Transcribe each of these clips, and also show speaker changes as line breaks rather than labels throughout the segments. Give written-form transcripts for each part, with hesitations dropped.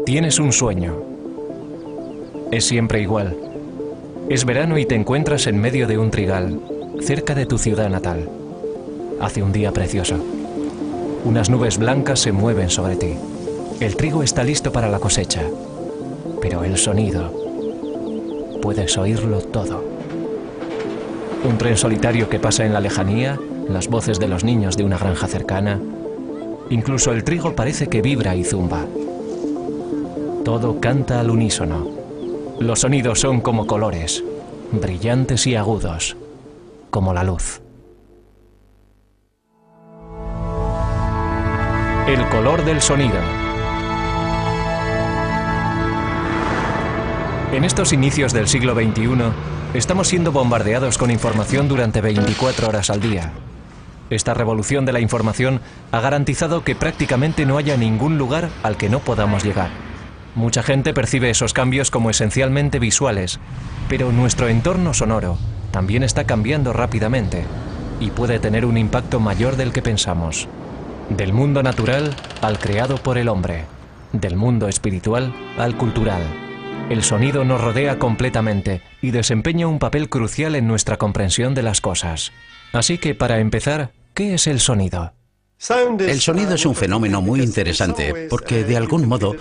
Tienes un sueño. Es siempre igual. Es verano y te encuentras en medio de un trigal, cerca de tu ciudad natal. Hace un día precioso. Unas nubes blancas se mueven sobre ti. El trigo está listo para la cosecha. Pero el sonido, puedes oírlo todo. Un tren solitario que pasa en la lejanía, las voces de los niños de una granja cercana. Incluso el trigo parece que vibra y zumba. Todo canta al unísono. Los sonidos son como colores, brillantes y agudos, como la luz. El color del sonido. En estos inicios del siglo XXI, estamos siendo bombardeados con información durante 24 horas al día. Esta revolución de la información ha garantizado que prácticamente no haya ningún lugar al que no podamos llegar. Mucha gente percibe esos cambios como esencialmente visuales, pero nuestro entorno sonoro también está cambiando rápidamente y puede tener un impacto mayor del que pensamos. Del mundo natural al creado por el hombre, del mundo espiritual al cultural. El sonido nos rodea completamente y desempeña un papel crucial en nuestra comprensión de las cosas. Así que, para empezar, ¿qué es el sonido?
El sonido es un fenómeno muy interesante porque, de algún modo,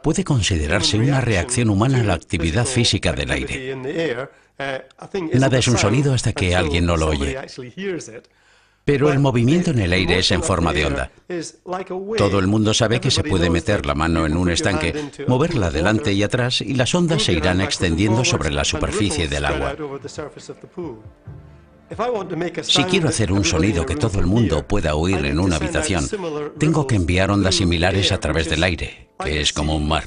puede considerarse una reacción humana a la actividad física del aire. Nada es un sonido hasta que alguien no lo oye. Pero el movimiento en el aire es en forma de onda. Todo el mundo sabe que se puede meter la mano en un estanque, moverla adelante y atrás y las ondas se irán extendiendo sobre la superficie del agua. Si quiero hacer un sonido que todo el mundo pueda oír en una habitación, tengo que enviar ondas similares a través del aire, que es como un mar.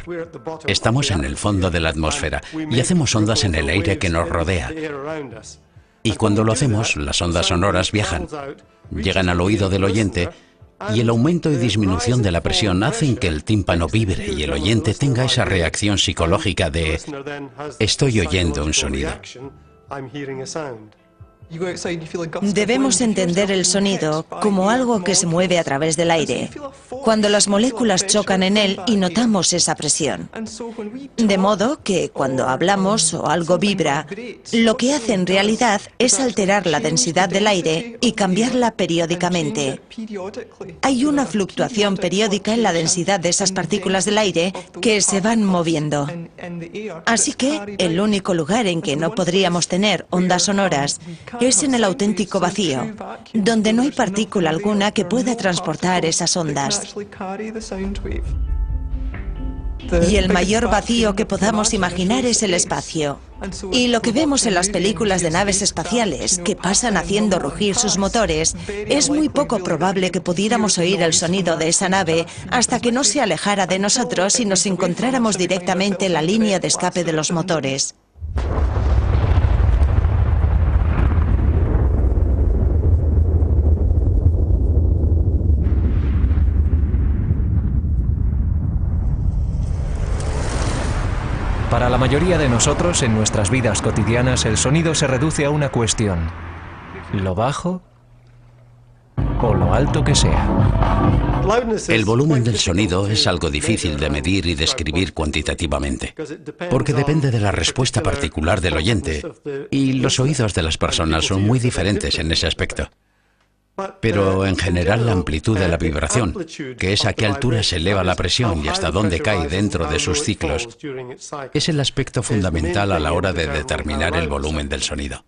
Estamos en el fondo de la atmósfera y hacemos ondas en el aire que nos rodea. Y cuando lo hacemos, las ondas sonoras viajan, llegan al oído del oyente y el aumento y disminución de la presión hacen que el tímpano vibre y el oyente tenga esa reacción psicológica de «estoy oyendo un sonido».
Debemos entender el sonido como algo que se mueve a través del aire, cuando las moléculas chocan en él y notamos esa presión. De modo que cuando hablamos o algo vibra, lo que hace en realidad es alterar la densidad del aire y cambiarla periódicamente. Hay una fluctuación periódica en la densidad de esas partículas del aire que se van moviendo. Así que el único lugar en que no podríamos tener ondas sonoras es en el auténtico vacío, donde no hay partícula alguna que pueda transportar esas ondas. Y el mayor vacío que podamos imaginar es el espacio. Y lo que vemos en las películas de naves espaciales, que pasan haciendo rugir sus motores, es muy poco probable que pudiéramos oír el sonido de esa nave hasta que no se alejara de nosotros y nos encontráramos directamente en la línea de escape de los motores.
Para la mayoría de nosotros, en nuestras vidas cotidianas, el sonido se reduce a una cuestión: lo bajo o lo alto que sea.
El volumen del sonido es algo difícil de medir y describir cuantitativamente, porque depende de la respuesta particular del oyente, y los oídos de las personas son muy diferentes en ese aspecto. Pero en general la amplitud de la vibración, que es a qué altura se eleva la presión y hasta dónde cae dentro de sus ciclos, es el aspecto fundamental a la hora de determinar el volumen del sonido.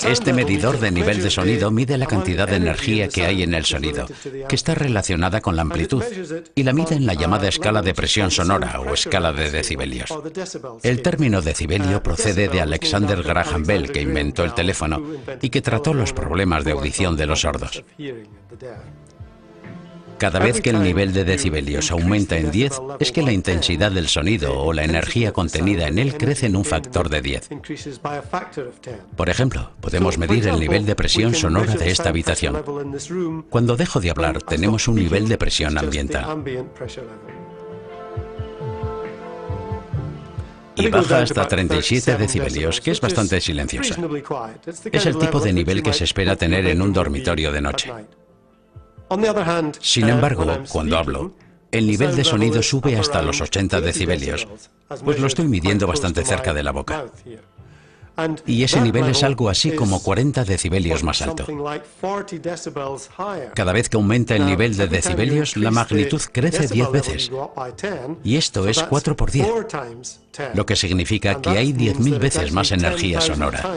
Este medidor de nivel de sonido mide la cantidad de energía que hay en el sonido, que está relacionada con la amplitud, y la mide en la llamada escala de presión sonora o escala de decibelios. El término decibelio procede de Alexander Graham Bell, que inventó el teléfono y que trató los problemas de audición de los sordos. Cada vez que el nivel de decibelios aumenta en 10, es que la intensidad del sonido o la energía contenida en él crece en un factor de 10. Por ejemplo, podemos medir el nivel de presión sonora de esta habitación. Cuando dejo de hablar, tenemos un nivel de presión ambiental. Y baja hasta 37 decibelios, que es bastante silenciosa. Es el tipo de nivel que se espera tener en un dormitorio de noche. Sin embargo, cuando hablo, el nivel de sonido sube hasta los 80 decibelios, pues lo estoy midiendo bastante cerca de la boca. Y ese nivel es algo así como 40 decibelios más alto. Cada vez que aumenta el nivel de decibelios, la magnitud crece 10 veces. Y esto es 4 por 10, lo que significa que hay 10.000 veces más energía sonora.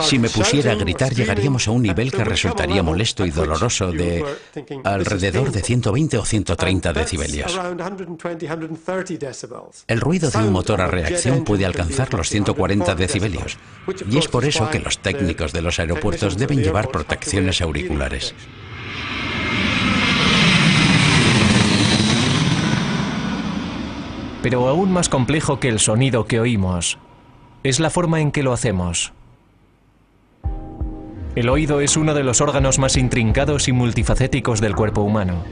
Si me pusiera a gritar, llegaríamos a un nivel que resultaría molesto y doloroso de alrededor de 120 o 130 decibelios. El ruido de un motor a reacción puede alcanzar los 140 decibelios, y es por eso que los técnicos de los aeropuertos deben llevar protecciones auriculares.
Pero aún más complejo que el sonido que oímos es la forma en que lo hacemos. El oído es uno de los órganos más intrincados y multifacéticos del cuerpo humano.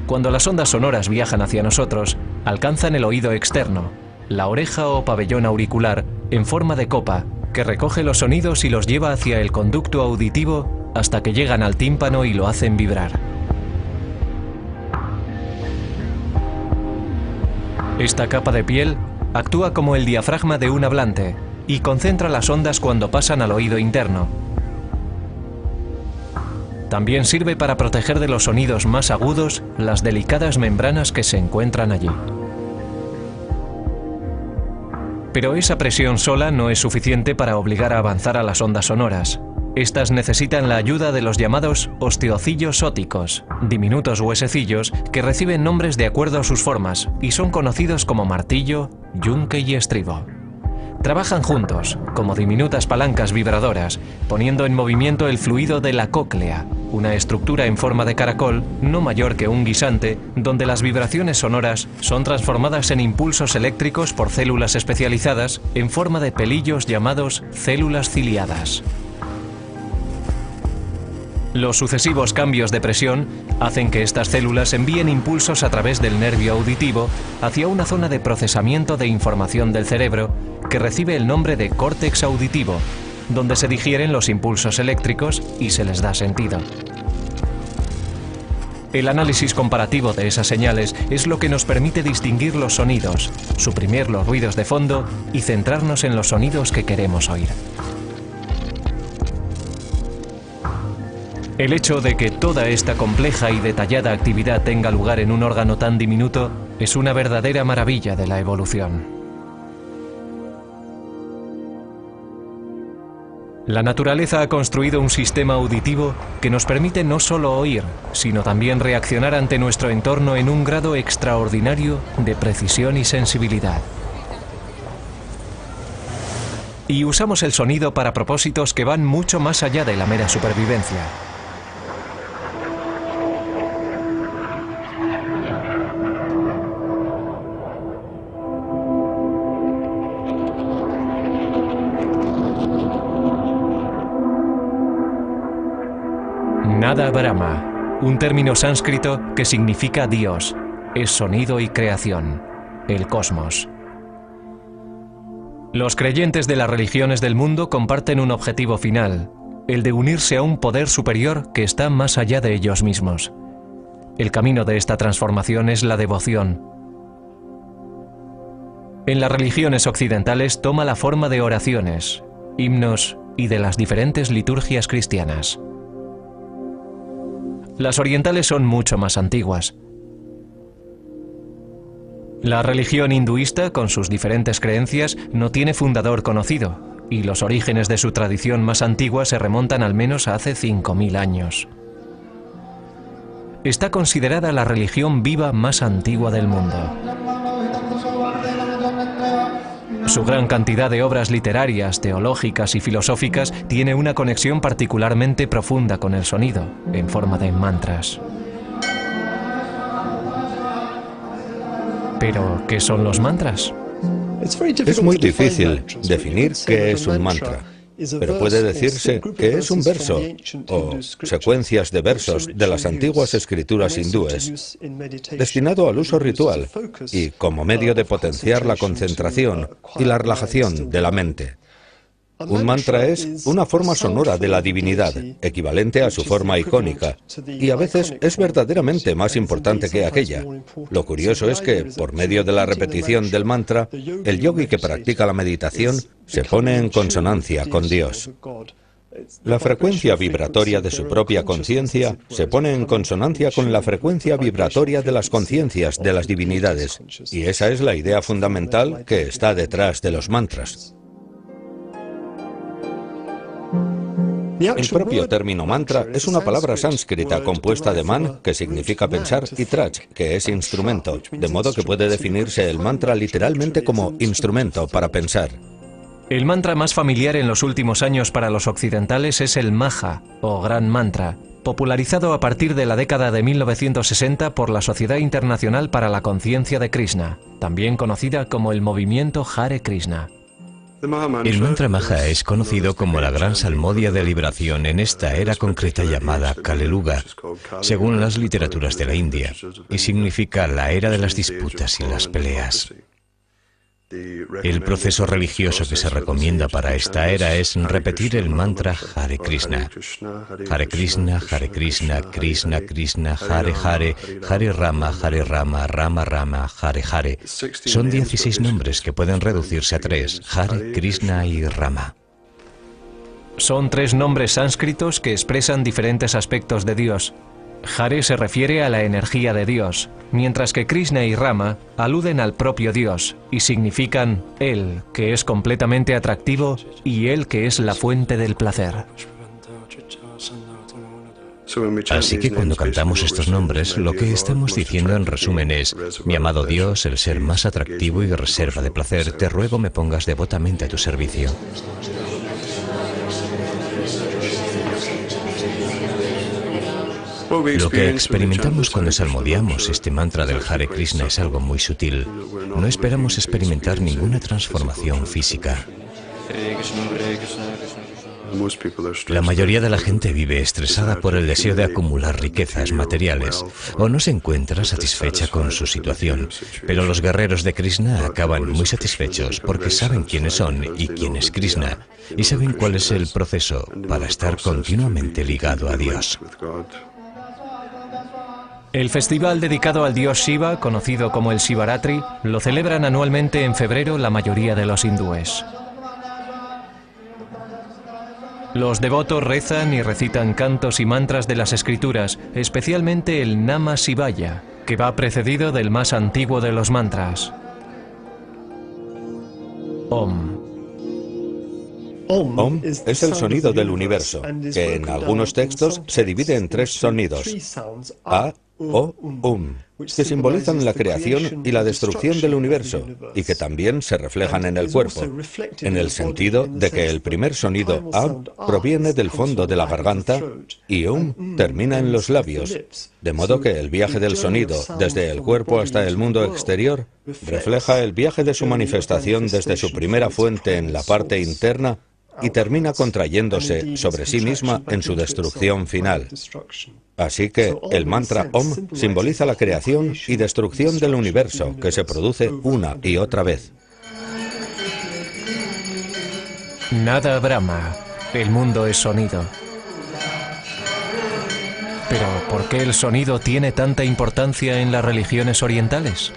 Cuando las ondas sonoras viajan hacia nosotros, alcanzan el oído externo, la oreja o pabellón auricular en forma de copa, que recoge los sonidos y los lleva hacia el conducto auditivo hasta que llegan al tímpano y lo hacen vibrar. Esta capa de piel actúa como el diafragma de un hablante y concentra las ondas cuando pasan al oído interno. También sirve para proteger de los sonidos más agudos las delicadas membranas que se encuentran allí. Pero esa presión sola no es suficiente para obligar a avanzar a las ondas sonoras. Estas necesitan la ayuda de los llamados osteocillos óticos, diminutos huesecillos que reciben nombres de acuerdo a sus formas y son conocidos como martillo, yunque y estribo. Trabajan juntos, como diminutas palancas vibradoras, poniendo en movimiento el fluido de la cóclea, una estructura en forma de caracol no mayor que un guisante, donde las vibraciones sonoras son transformadas en impulsos eléctricos por células especializadas en forma de pelillos llamados células ciliadas. Los sucesivos cambios de presión hacen que estas células envíen impulsos a través del nervio auditivo hacia una zona de procesamiento de información del cerebro que recibe el nombre de córtex auditivo, donde se digieren los impulsos eléctricos y se les da sentido. El análisis comparativo de esas señales es lo que nos permite distinguir los sonidos, suprimir los ruidos de fondo y centrarnos en los sonidos que queremos oír. El hecho de que toda esta compleja y detallada actividad tenga lugar en un órgano tan diminuto es una verdadera maravilla de la evolución. La naturaleza ha construido un sistema auditivo que nos permite no solo oír, sino también reaccionar ante nuestro entorno en un grado extraordinario de precisión y sensibilidad. Y usamos el sonido para propósitos que van mucho más allá de la mera supervivencia. Nada Brahma, un término sánscrito que significa Dios, es sonido y creación, el cosmos. Los creyentes de las religiones del mundo comparten un objetivo final, el de unirse a un poder superior que está más allá de ellos mismos. El camino de esta transformación es la devoción. En las religiones occidentales toma la forma de oraciones, himnos y de las diferentes liturgias cristianas. Las orientales son mucho más antiguas. La religión hinduista, con sus diferentes creencias, no tiene fundador conocido, y los orígenes de su tradición más antigua se remontan al menos a hace 5000 años. Está considerada la religión viva más antigua del mundo. Su gran cantidad de obras literarias, teológicas y filosóficas tiene una conexión particularmente profunda con el sonido, en forma de mantras. Pero, ¿qué son los mantras?
Es muy difícil definir qué es un mantra, pero puede decirse que es un verso o secuencias de versos de las antiguas escrituras hindúes, destinado al uso ritual y como medio de potenciar la concentración y la relajación de la mente. Un mantra es una forma sonora de la divinidad, equivalente a su forma icónica, y a veces es verdaderamente más importante que aquella. Lo curioso es que, por medio de la repetición del mantra, el yogi que practica la meditación se pone en consonancia con Dios. La frecuencia vibratoria de su propia conciencia se pone en consonancia con la frecuencia vibratoria de las conciencias de las divinidades, y esa es la idea fundamental que está detrás de los mantras. El propio término mantra es una palabra sánscrita compuesta de man, que significa pensar, y trach, que es instrumento, de modo que puede definirse el mantra literalmente como instrumento para pensar.
El mantra más familiar en los últimos años para los occidentales es el Maha, o Gran Mantra, popularizado a partir de la década de 1960 por la Sociedad Internacional para la Conciencia de Krishna, también conocida como el movimiento Hare Krishna.
El mantra Maha es conocido como la gran salmodia de liberación en esta era concreta llamada Kali-yuga, según las literaturas de la India, y significa la era de las disputas y las peleas. El proceso religioso que se recomienda para esta era es repetir el mantra Hare Krishna. Hare Krishna, Hare Krishna, Krishna Krishna, Hare Hare, Hare Rama, Rama Rama, Hare Hare. Son 16 nombres que pueden reducirse a 3, Hare, Krishna y Rama.
Son 3 nombres sánscritos que expresan diferentes aspectos de Dios. Hare se refiere a la energía de Dios, mientras que Krishna y Rama aluden al propio Dios y significan Él, que es completamente atractivo, y Él, que es la fuente del placer.
Así que cuando cantamos estos nombres, lo que estamos diciendo en resumen es: mi amado Dios, el ser más atractivo y reserva de placer, te ruego me pongas devotamente a tu servicio. Lo que experimentamos cuando salmodiamos este mantra del Hare Krishna es algo muy sutil. No esperamos experimentar ninguna transformación física. La mayoría de la gente vive estresada por el deseo de acumular riquezas materiales o no se encuentra satisfecha con su situación. Pero los guerreros de Krishna acaban muy satisfechos porque saben quiénes son y quién es Krishna, y saben cuál es el proceso para estar continuamente ligado a Dios.
El festival dedicado al dios Shiva, conocido como el Shivaratri, lo celebran anualmente en febrero la mayoría de los hindúes. Los devotos rezan y recitan cantos y mantras de las escrituras, especialmente el Namah Shivaya, que va precedido del más antiguo de los mantras, Om.
Om es el sonido del universo, que en algunos textos se divide en 3 sonidos, A, O, que simbolizan la creación y la destrucción del universo, y que también se reflejan en el cuerpo, en el sentido de que el primer sonido A proviene del fondo de la garganta y termina en los labios, de modo que el viaje del sonido desde el cuerpo hasta el mundo exterior refleja el viaje de su manifestación desde su primera fuente en la parte interna y termina contrayéndose sobre sí misma en su destrucción final. Así que el mantra Om simboliza la creación y destrucción del universo, que se produce una y otra vez.
Nada Brahma, el mundo es sonido. Pero, ¿por qué el sonido tiene tanta importancia en las religiones orientales?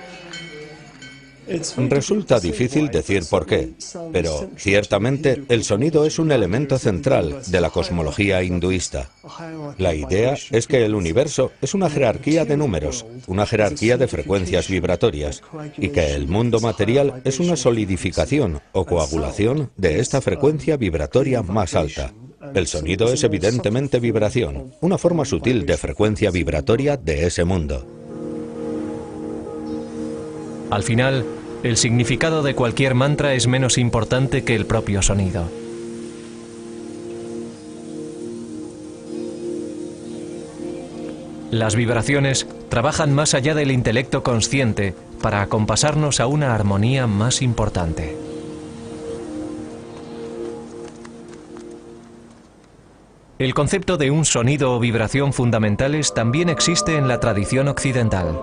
Resulta difícil decir por qué, pero ciertamente el sonido es un elemento central de la cosmología hinduista. La idea es que el universo es una jerarquía de números, una jerarquía de frecuencias vibratorias, y que el mundo material es una solidificación o coagulación de esta frecuencia vibratoria más alta. El sonido es evidentemente vibración, una forma sutil de frecuencia vibratoria de ese mundo.
Al final, El significado de cualquier mantra es menos importante que el propio sonido. Las vibraciones trabajan más allá del intelecto consciente para acompasarnos a una armonía más importante. El concepto de un sonido o vibración fundamentales también existe en la tradición occidental.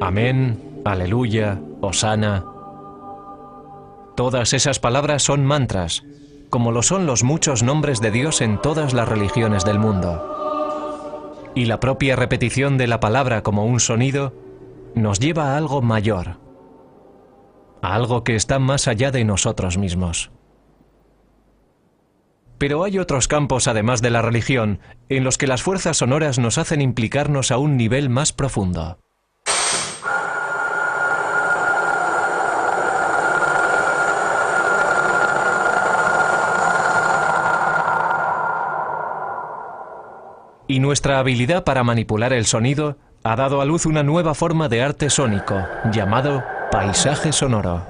Amén, aleluya, hosana. Todas esas palabras son mantras, como lo son los muchos nombres de Dios en todas las religiones del mundo. Y la propia repetición de la palabra como un sonido nos lleva a algo mayor, a algo que está más allá de nosotros mismos. Pero hay otros campos, además de la religión, en los que las fuerzas sonoras nos hacen implicarnos a un nivel más profundo. Y nuestra habilidad para manipular el sonido ha dado a luz una nueva forma de arte sónico, llamado paisaje sonoro.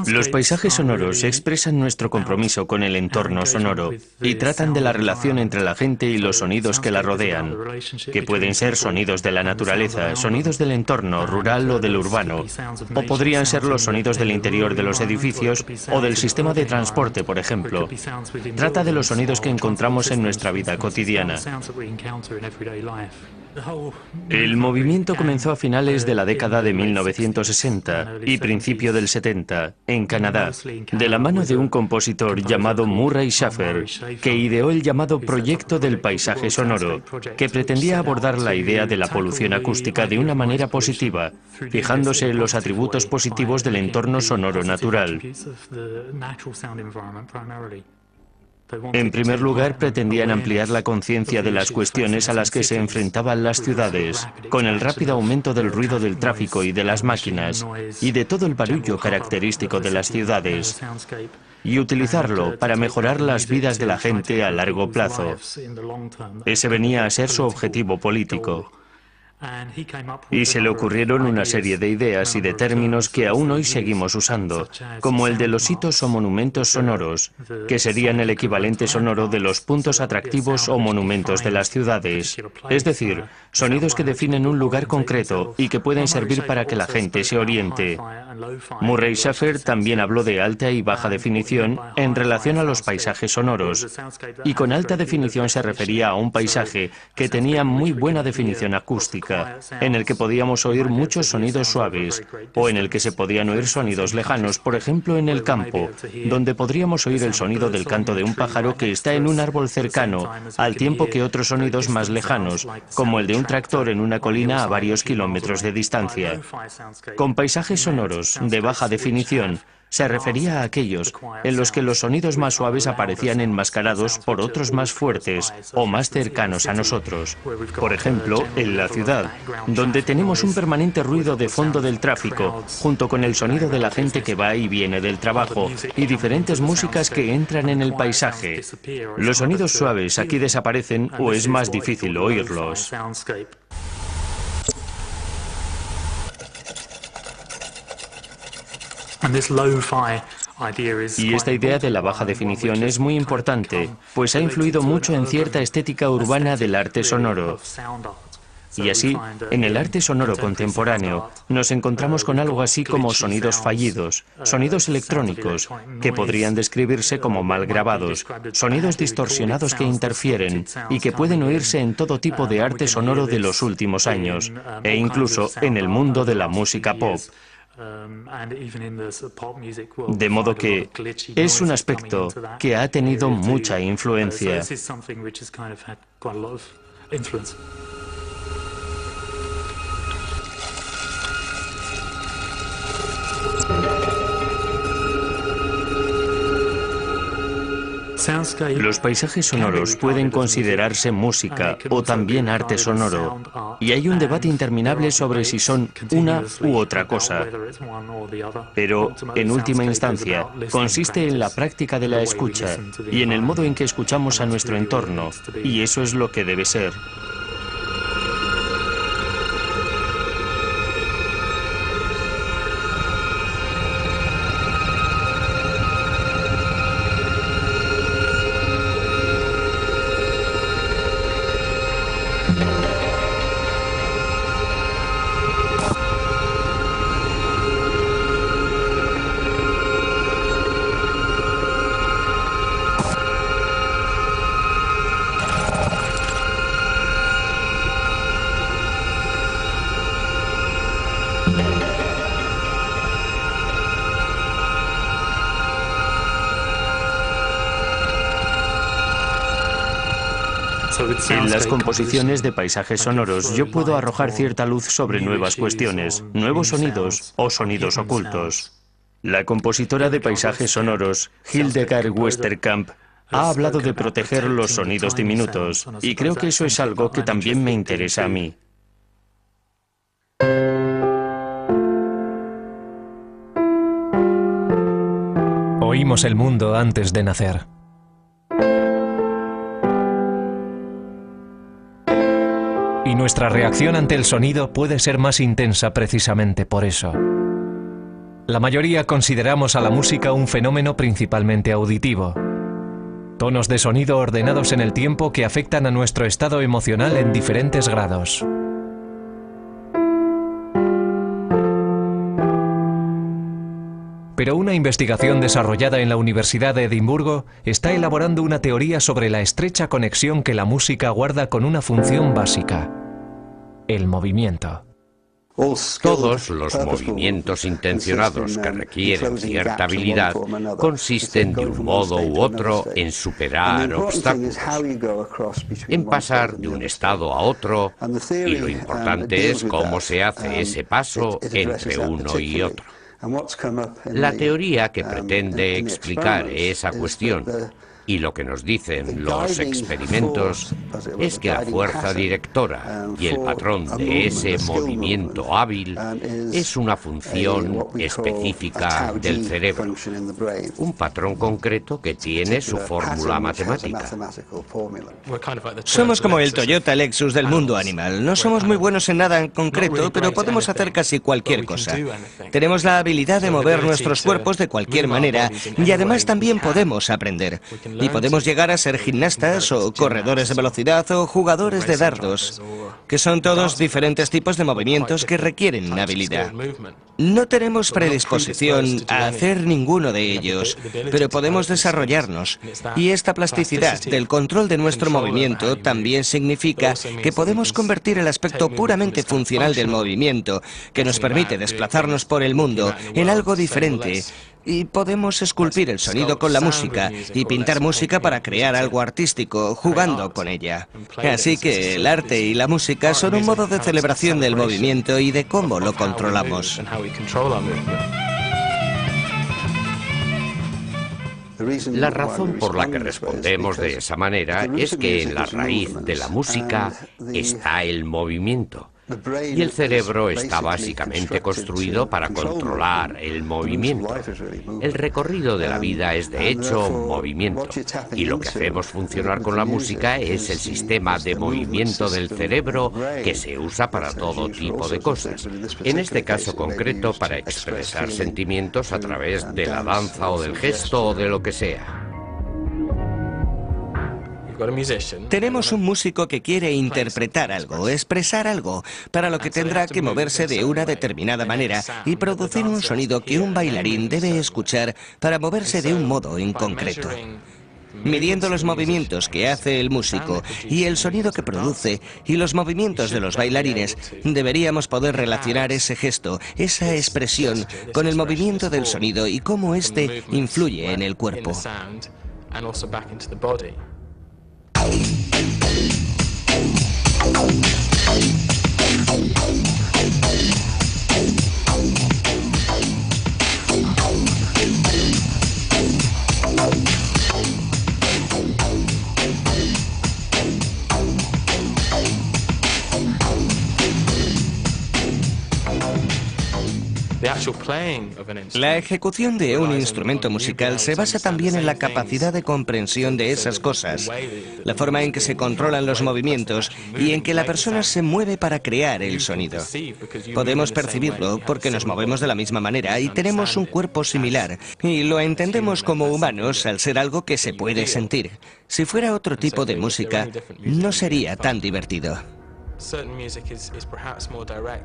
Los paisajes sonoros expresan nuestro compromiso con el entorno sonoro y tratan de la relación entre la gente y los sonidos que la rodean, que pueden ser sonidos de la naturaleza, sonidos del entorno rural o del urbano, o podrían ser los sonidos del interior de los edificios o del sistema de transporte, por ejemplo. Trata de los sonidos que encontramos en nuestra vida cotidiana. El movimiento comenzó a finales de la década de 1960 y principio del 70 en Canadá, de la mano de un compositor llamado Murray Schafer, que ideó el llamado Proyecto del Paisaje Sonoro, que pretendía abordar la idea de la polución acústica de una manera positiva, fijándose en los atributos positivos del entorno sonoro natural. En primer lugar, pretendían ampliar la conciencia de las cuestiones a las que se enfrentaban las ciudades, con el rápido aumento del ruido del tráfico y de las máquinas, y de todo el barullo característico de las ciudades, y utilizarlo para mejorar las vidas de la gente a largo plazo. Ese venía a ser su objetivo político. Y se le ocurrieron una serie de ideas y de términos que aún hoy seguimos usando, como el de los hitos o monumentos sonoros, que serían el equivalente sonoro de los puntos atractivos o monumentos de las ciudades, es decir, sonidos que definen un lugar concreto y que pueden servir para que la gente se oriente. Murray Schafer también habló de alta y baja definición en relación a los paisajes sonoros, y con alta definición se refería a un paisaje que tenía muy buena definición acústica. música, en el que podíamos oír muchos sonidos suaves, o en el que se podían oír sonidos lejanos, por ejemplo en el campo, donde podríamos oír el sonido del canto de un pájaro que está en un árbol cercano, al tiempo que otros sonidos más lejanos, como el de un tractor en una colina a varios kilómetros de distancia. Con paisajes sonoros de baja definición, se refería a aquellos en los que los sonidos más suaves aparecían enmascarados por otros más fuertes o más cercanos a nosotros. Por ejemplo, en la ciudad, donde tenemos un permanente ruido de fondo del tráfico, junto con el sonido de la gente que va y viene del trabajo, y diferentes músicas que entran en el paisaje. Los sonidos suaves aquí desaparecen o es más difícil oírlos. Y esta idea de la baja definición es muy importante, pues ha influido mucho en cierta estética urbana del arte sonoro. Y así, en el arte sonoro contemporáneo, nos encontramos con algo así como sonidos fallidos, sonidos electrónicos, que podrían describirse como mal grabados, sonidos distorsionados que interfieren y que pueden oírse en todo tipo de arte sonoro de los últimos años, e incluso en el mundo de la música pop. De modo que es un aspecto que ha tenido mucha influencia. Los paisajes sonoros pueden considerarse música o también arte sonoro, y hay un debate interminable sobre si son una u otra cosa. Pero, en última instancia, consiste en la práctica de la escucha y en el modo en que escuchamos a nuestro entorno, y eso es lo que debe ser. En las composiciones de paisajes sonoros yo puedo arrojar cierta luz sobre nuevas cuestiones, nuevos sonidos o sonidos ocultos. La compositora de paisajes sonoros, Hildegard Westerkamp, ha hablado de proteger los sonidos diminutos, y creo que eso es algo que también me interesa a mí.
Oímos el mundo antes de nacer. Y nuestra reacción ante el sonido puede ser más intensa precisamente por eso. La mayoría consideramos a la música un fenómeno principalmente auditivo. Tonos de sonido ordenados en el tiempo que afectan a nuestro estado emocional en diferentes grados. Pero una investigación desarrollada en la Universidad de Edimburgo está elaborando una teoría sobre la estrecha conexión que la música guarda con una función básica: el movimiento.
Todos los movimientos intencionados que requieren cierta habilidad consisten de un modo u otro en superar obstáculos, en pasar de un estado a otro, y lo importante es cómo se hace ese paso entre uno y otro. La teoría que pretende explicar esa cuestión y lo que nos dicen los experimentos es que la fuerza directora y el patrón de ese movimiento hábil es una función específica del cerebro, un patrón concreto que tiene su fórmula matemática.
Somos como el Toyota Lexus del mundo animal. No somos muy buenos en nada en concreto, pero podemos hacer casi cualquier cosa. Tenemos la habilidad de mover nuestros cuerpos de cualquier manera y además también podemos aprender. Y podemos llegar a ser gimnastas o corredores de velocidad o jugadores de dardos, que son todos diferentes tipos de movimientos que requieren habilidad. No tenemos predisposición a hacer ninguno de ellos, pero podemos desarrollarnos. Y esta plasticidad del control de nuestro movimiento también significa que podemos convertir el aspecto puramente funcional del movimiento, que nos permite desplazarnos por el mundo, en algo diferente. Y podemos esculpir el sonido con la música y pintar música para crear algo artístico, jugando con ella. Así que el arte y la música son un modo de celebración del movimiento y de cómo lo controlamos.
La razón por la que respondemos de esa manera es que en la raíz de la música está el movimiento. Y el cerebro está básicamente construido para controlar el movimiento. El recorrido de la vida es de hecho movimiento. Y lo que hacemos funcionar con la música es el sistema de movimiento del cerebro que se usa para todo tipo de cosas. En este caso concreto, para expresar sentimientos a través de la danza o del gesto o de lo que sea.
Tenemos un músico que quiere interpretar algo, expresar algo, para lo que tendrá que moverse de una determinada manera y producir un sonido que un bailarín debe escuchar para moverse de un modo en concreto. Midiendo los movimientos que hace el músico y el sonido que produce y los movimientos de los bailarines, deberíamos poder relacionar ese gesto, esa expresión, con el movimiento del sonido y cómo éste influye en el cuerpo. La ejecución de un instrumento musical se basa también en la capacidad de comprensión de esas cosas, la forma en que se controlan los movimientos y en que la persona se mueve para crear el sonido. Podemos percibirlo porque nos movemos de la misma manera y tenemos un cuerpo similar, y lo entendemos como humanos al ser algo que se puede sentir. Si fuera otro tipo de música, no sería tan divertido.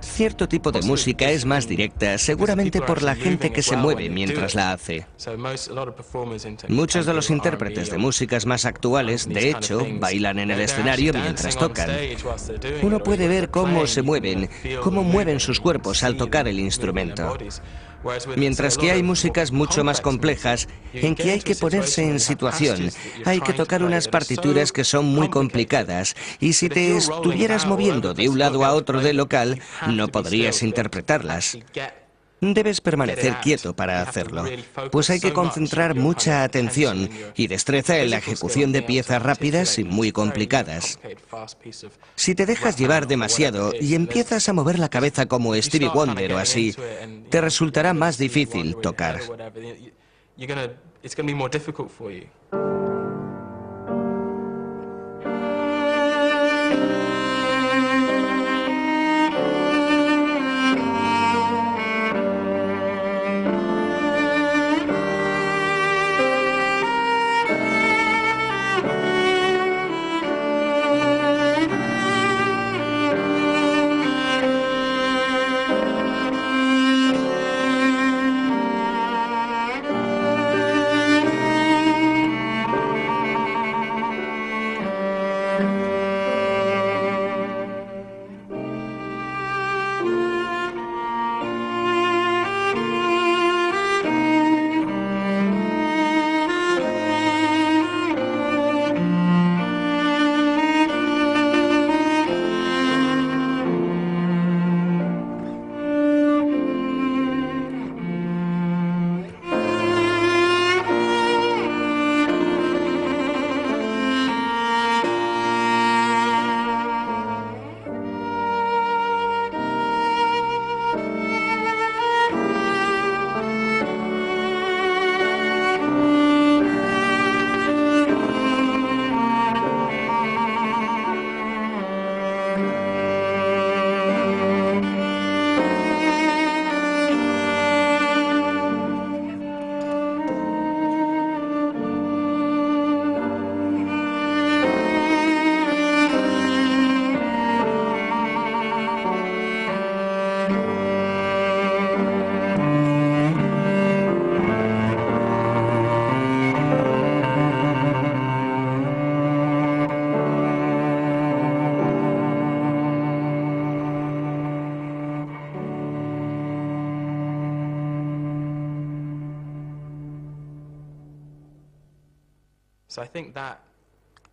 Cierto tipo de música es más directa, seguramente por la gente que se mueve mientras la hace. Muchos de los intérpretes de músicas más actuales, de hecho, bailan en el escenario mientras tocan. Uno puede ver cómo se mueven, cómo mueven sus cuerpos al tocar el instrumento. Mientras que hay músicas mucho más complejas en que hay que ponerse en situación, hay que tocar unas partituras que son muy complicadas y si te estuvieras moviendo de un lado a otro del local, no podrías interpretarlas. Debes permanecer quieto para hacerlo, pues hay que concentrar mucha atención y destreza en la ejecución de piezas rápidas y muy complicadas. Si te dejas llevar demasiado y empiezas a mover la cabeza como Stevie Wonder o así, te resultará más difícil tocar.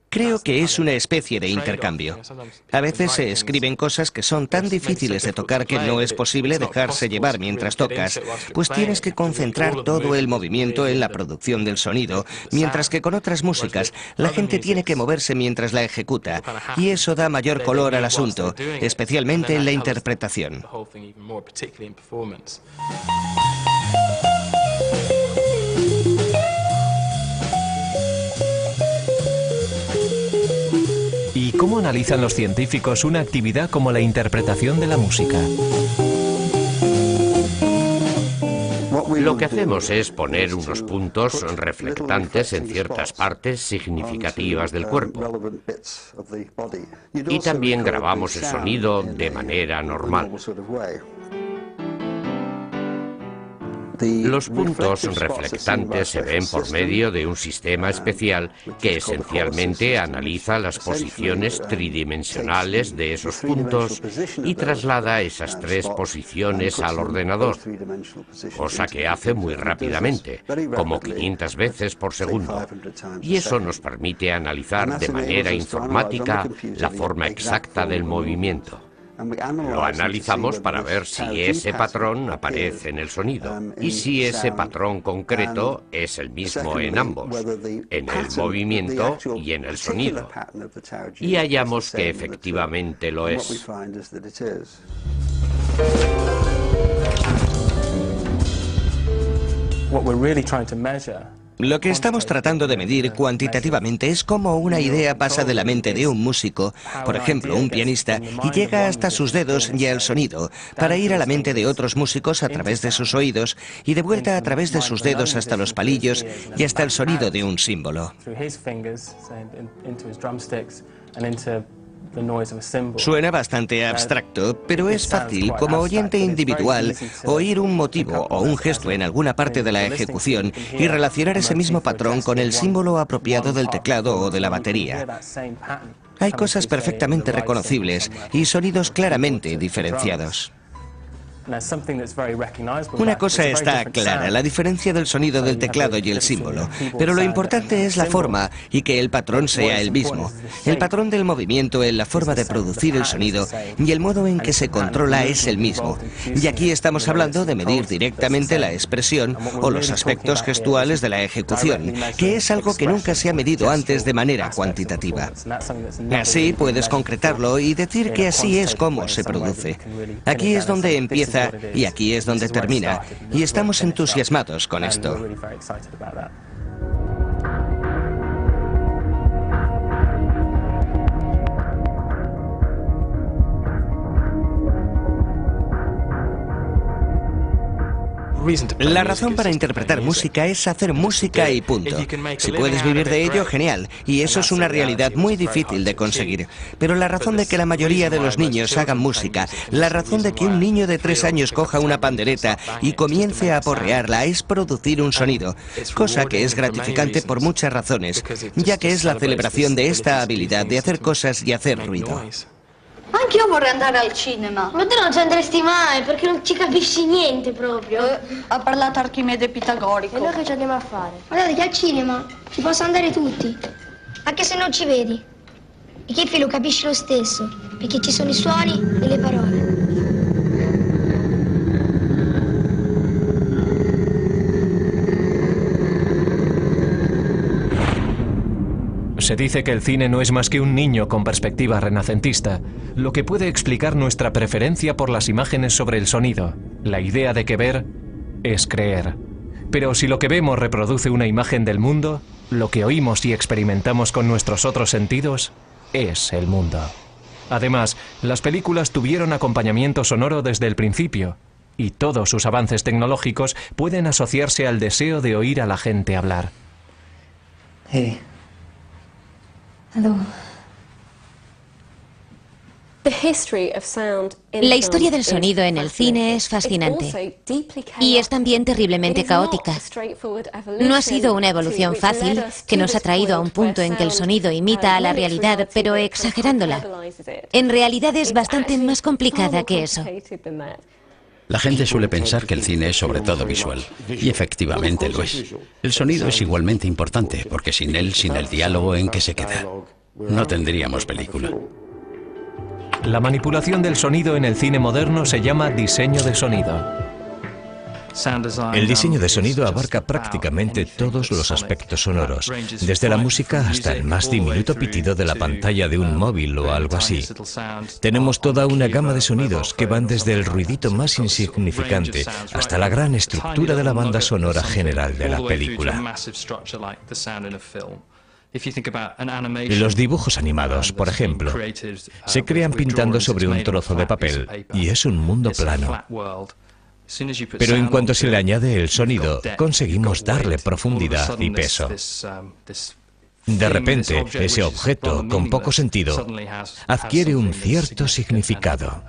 Creo que es una especie de intercambio. A veces se escriben cosas que son tan difíciles de tocar que no es posible dejarse llevar mientras tocas, pues tienes que concentrar todo el movimiento en la producción del sonido, mientras que con otras músicas la gente tiene que moverse mientras la ejecuta, y eso da mayor color al asunto, especialmente en la interpretación.
¿Y cómo analizan los científicos una actividad como la interpretación de la música?
Lo que hacemos es poner unos puntos reflectantes en ciertas partes significativas del cuerpo. Y también grabamos el sonido de manera normal. Los puntos reflectantes se ven por medio de un sistema especial que esencialmente analiza las posiciones tridimensionales de esos puntos y traslada esas tres posiciones al ordenador, cosa que hace muy rápidamente, como 500 veces por segundo. Y eso nos permite analizar de manera informática la forma exacta del movimiento. Lo analizamos para ver si ese patrón aparece en el sonido y si ese patrón concreto es el mismo en ambos, en el movimiento y en el sonido. Y hallamos que efectivamente lo es.
Lo que estamos tratando de medir cuantitativamente es cómo una idea pasa de la mente de un músico, por ejemplo un pianista, y llega hasta sus dedos y al sonido, para ir a la mente de otros músicos a través de sus oídos y de vuelta a través de sus dedos hasta los palillos y hasta el sonido de un símbolo. Suena bastante abstracto, pero es fácil, como oyente individual, oír un motivo o un gesto en alguna parte de la ejecución y relacionar ese mismo patrón con el símbolo apropiado del teclado o de la batería. Hay cosas perfectamente reconocibles y sonidos claramente diferenciados. Una cosa está clara, la diferencia del sonido del teclado y el símbolo, pero lo importante es la forma y que el patrón sea el mismo. El patrón del movimiento en la forma de producir el sonido y el modo en que se controla es el mismo. Y aquí estamos hablando de medir directamente la expresión o los aspectos gestuales de la ejecución, que es algo que nunca se ha medido antes de manera cuantitativa. Así puedes concretarlo y decir que así es como se produce. Aquí es donde empieza y aquí es donde termina, y estamos entusiasmados con esto. La razón para interpretar música es hacer música y punto. Si puedes vivir de ello, genial, y eso es una realidad muy difícil de conseguir. Pero la razón de que la mayoría de los niños hagan música, la razón de que un niño de 3 años coja una pandereta y comience a aporrearla es producir un sonido, cosa que es gratificante por muchas razones, ya que es la celebración de esta habilidad de hacer cosas y hacer ruido.
Anch'io vorrei andare al cinema.
Ma tu non ci andresti mai, perché non ci capisci niente proprio.
Ha parlato Archimede Pitagorico.
E noi che ci andiamo a fare?
Guardate che al cinema ci possono andare tutti, anche se non ci vedi. E che lo capisci lo stesso, perché ci sono i suoni e le parole.
Se dice que el cine no es más que un niño con perspectiva renacentista, lo que puede explicar nuestra preferencia por las imágenes sobre el sonido, la idea de que ver es creer. Pero si lo que vemos reproduce una imagen del mundo, lo que oímos y experimentamos con nuestros otros sentidos es el mundo. Además, las películas tuvieron acompañamiento sonoro desde el principio, y todos sus avances tecnológicos pueden asociarse al deseo de oír a la gente hablar.
Hey.
Hello.
La historia del sonido en el cine es fascinante y es también terriblemente caótica. No ha sido una evolución fácil que nos ha traído a un punto en que el sonido imita a la realidad, pero exagerándola. En realidad es bastante más complicada que eso.
La gente suele pensar que el cine es sobre todo visual, y efectivamente lo es. El sonido es igualmente importante, porque sin él, sin el diálogo, ¿en qué se queda? No tendríamos película.
La manipulación del sonido en el cine moderno se llama diseño de sonido.
El diseño de sonido abarca prácticamente todos los aspectos sonoros, desde la música hasta el más diminuto pitido de la pantalla de un móvil o algo así. Tenemos toda una gama de sonidos que van desde el ruidito más insignificante hasta la gran estructura de la banda sonora general de la película. Los dibujos animados, por ejemplo, se crean pintando sobre un trozo de papel y es un mundo plano. Pero en cuanto se le añade el sonido, conseguimos darle profundidad y peso. De repente, ese objeto, con poco sentido, adquiere un cierto significado.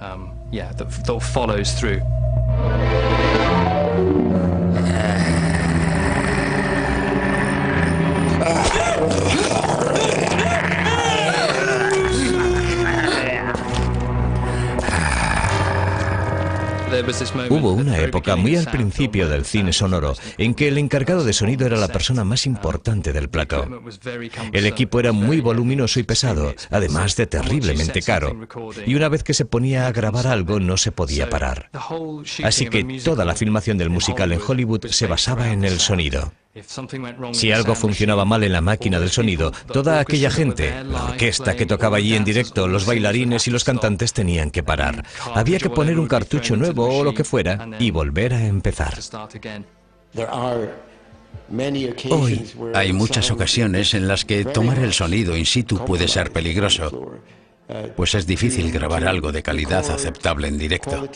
Hubo una época muy al principio del cine sonoro en que el encargado de sonido era la persona más importante del plató. El equipo era muy voluminoso y pesado, además de terriblemente caro, y una vez que se ponía a grabar algo no se podía parar. Así que toda la filmación del musical en Hollywood se basaba en el sonido. Si algo funcionaba mal en la máquina del sonido, toda aquella gente, la orquesta que tocaba allí en directo, los bailarines y los cantantes tenían que parar. Había que poner un cartucho nuevo o lo que fuera y volver a empezar.
Hoy hay muchas ocasiones en las que tomar el sonido in situ puede ser peligroso, pues es difícil grabar algo de calidad aceptable en directo.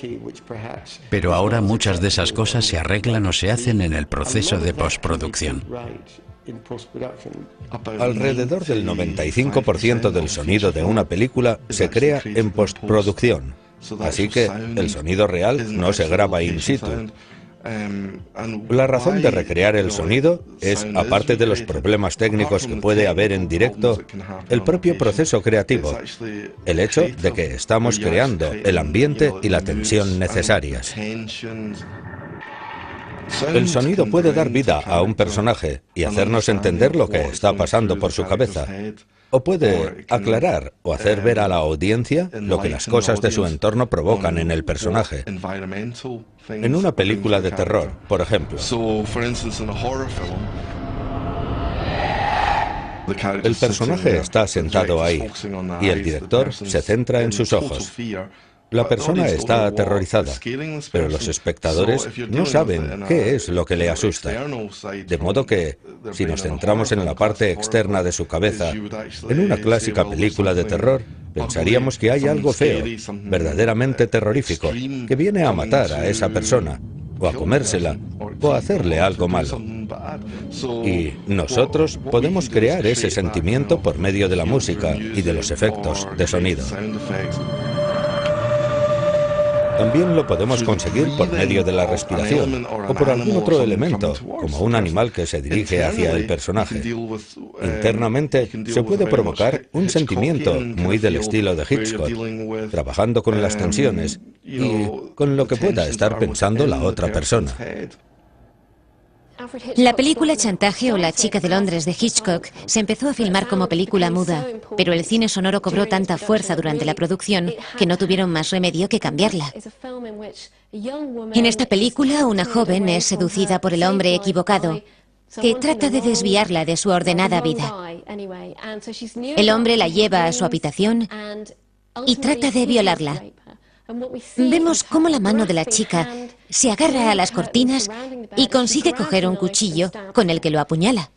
Pero ahora muchas de esas cosas se arreglan o se hacen en el proceso de postproducción.
Alrededor del 95% del sonido de una película se crea en postproducción, así que el sonido real no se graba in situ. La razón de recrear el sonido es, aparte de los problemas técnicos que puede haber en directo, el propio proceso creativo, el hecho de que estamos creando el ambiente y la tensión necesarias. El sonido puede dar vida a un personaje y hacernos entender lo que está pasando por su cabeza. O puede aclarar o hacer ver a la audiencia lo que las cosas de su entorno provocan en el personaje. En una película de terror, por ejemplo. El personaje está sentado ahí y el director se centra en sus ojos. La persona está aterrorizada, pero los espectadores no saben qué es lo que le asusta. De modo que, si nos centramos en la parte externa de su cabeza, en una clásica película de terror, pensaríamos que hay algo feo, verdaderamente terrorífico, que viene a matar a esa persona, o a comérsela, o a hacerle algo malo. Y nosotros podemos crear ese sentimiento por medio de la música y de los efectos de sonido. También lo podemos conseguir por medio de la respiración o por algún otro elemento, como un animal que se dirige hacia el personaje. Internamente se puede provocar un sentimiento muy del estilo de Hitchcock, trabajando con las tensiones y con lo que pueda estar pensando la otra persona.
La película Chantaje o La chica de Londres de Hitchcock se empezó a filmar como película muda, pero el cine sonoro cobró tanta fuerza durante la producción que no tuvieron más remedio que cambiarla. En esta película, una joven es seducida por el hombre equivocado, que trata de desviarla de su ordenada vida. El hombre la lleva a su habitación y trata de violarla. Vemos cómo la mano de la chica se agarra a las cortinas y consigue coger un cuchillo con el que lo apuñala.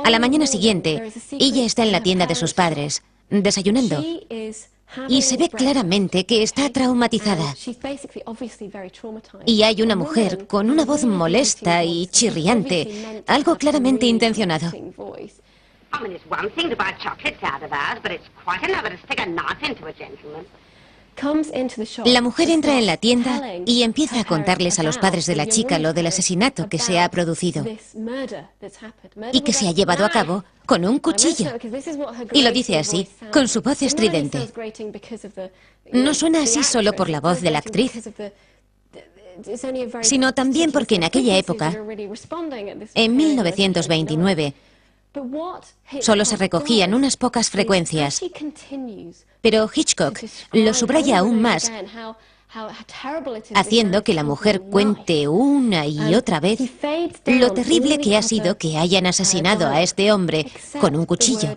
A la mañana siguiente, ella está en la tienda de sus padres, desayunando, y se ve claramente que está traumatizada. Y hay una mujer con una voz molesta y chirriante, algo claramente intencionado. La mujer entra en la tienda y empieza a contarles a los padres de la chica lo del asesinato que se ha producido y que se ha llevado a cabo con un cuchillo. Y lo dice así, con su voz estridente. No suena así solo por la voz de la actriz, sino también porque en aquella época, en 1929, solo se recogían unas pocas frecuencias. Pero Hitchcock lo subraya aún más, haciendo que la mujer cuente una y otra vez lo terrible que ha sido que hayan asesinado a este hombre con un cuchillo.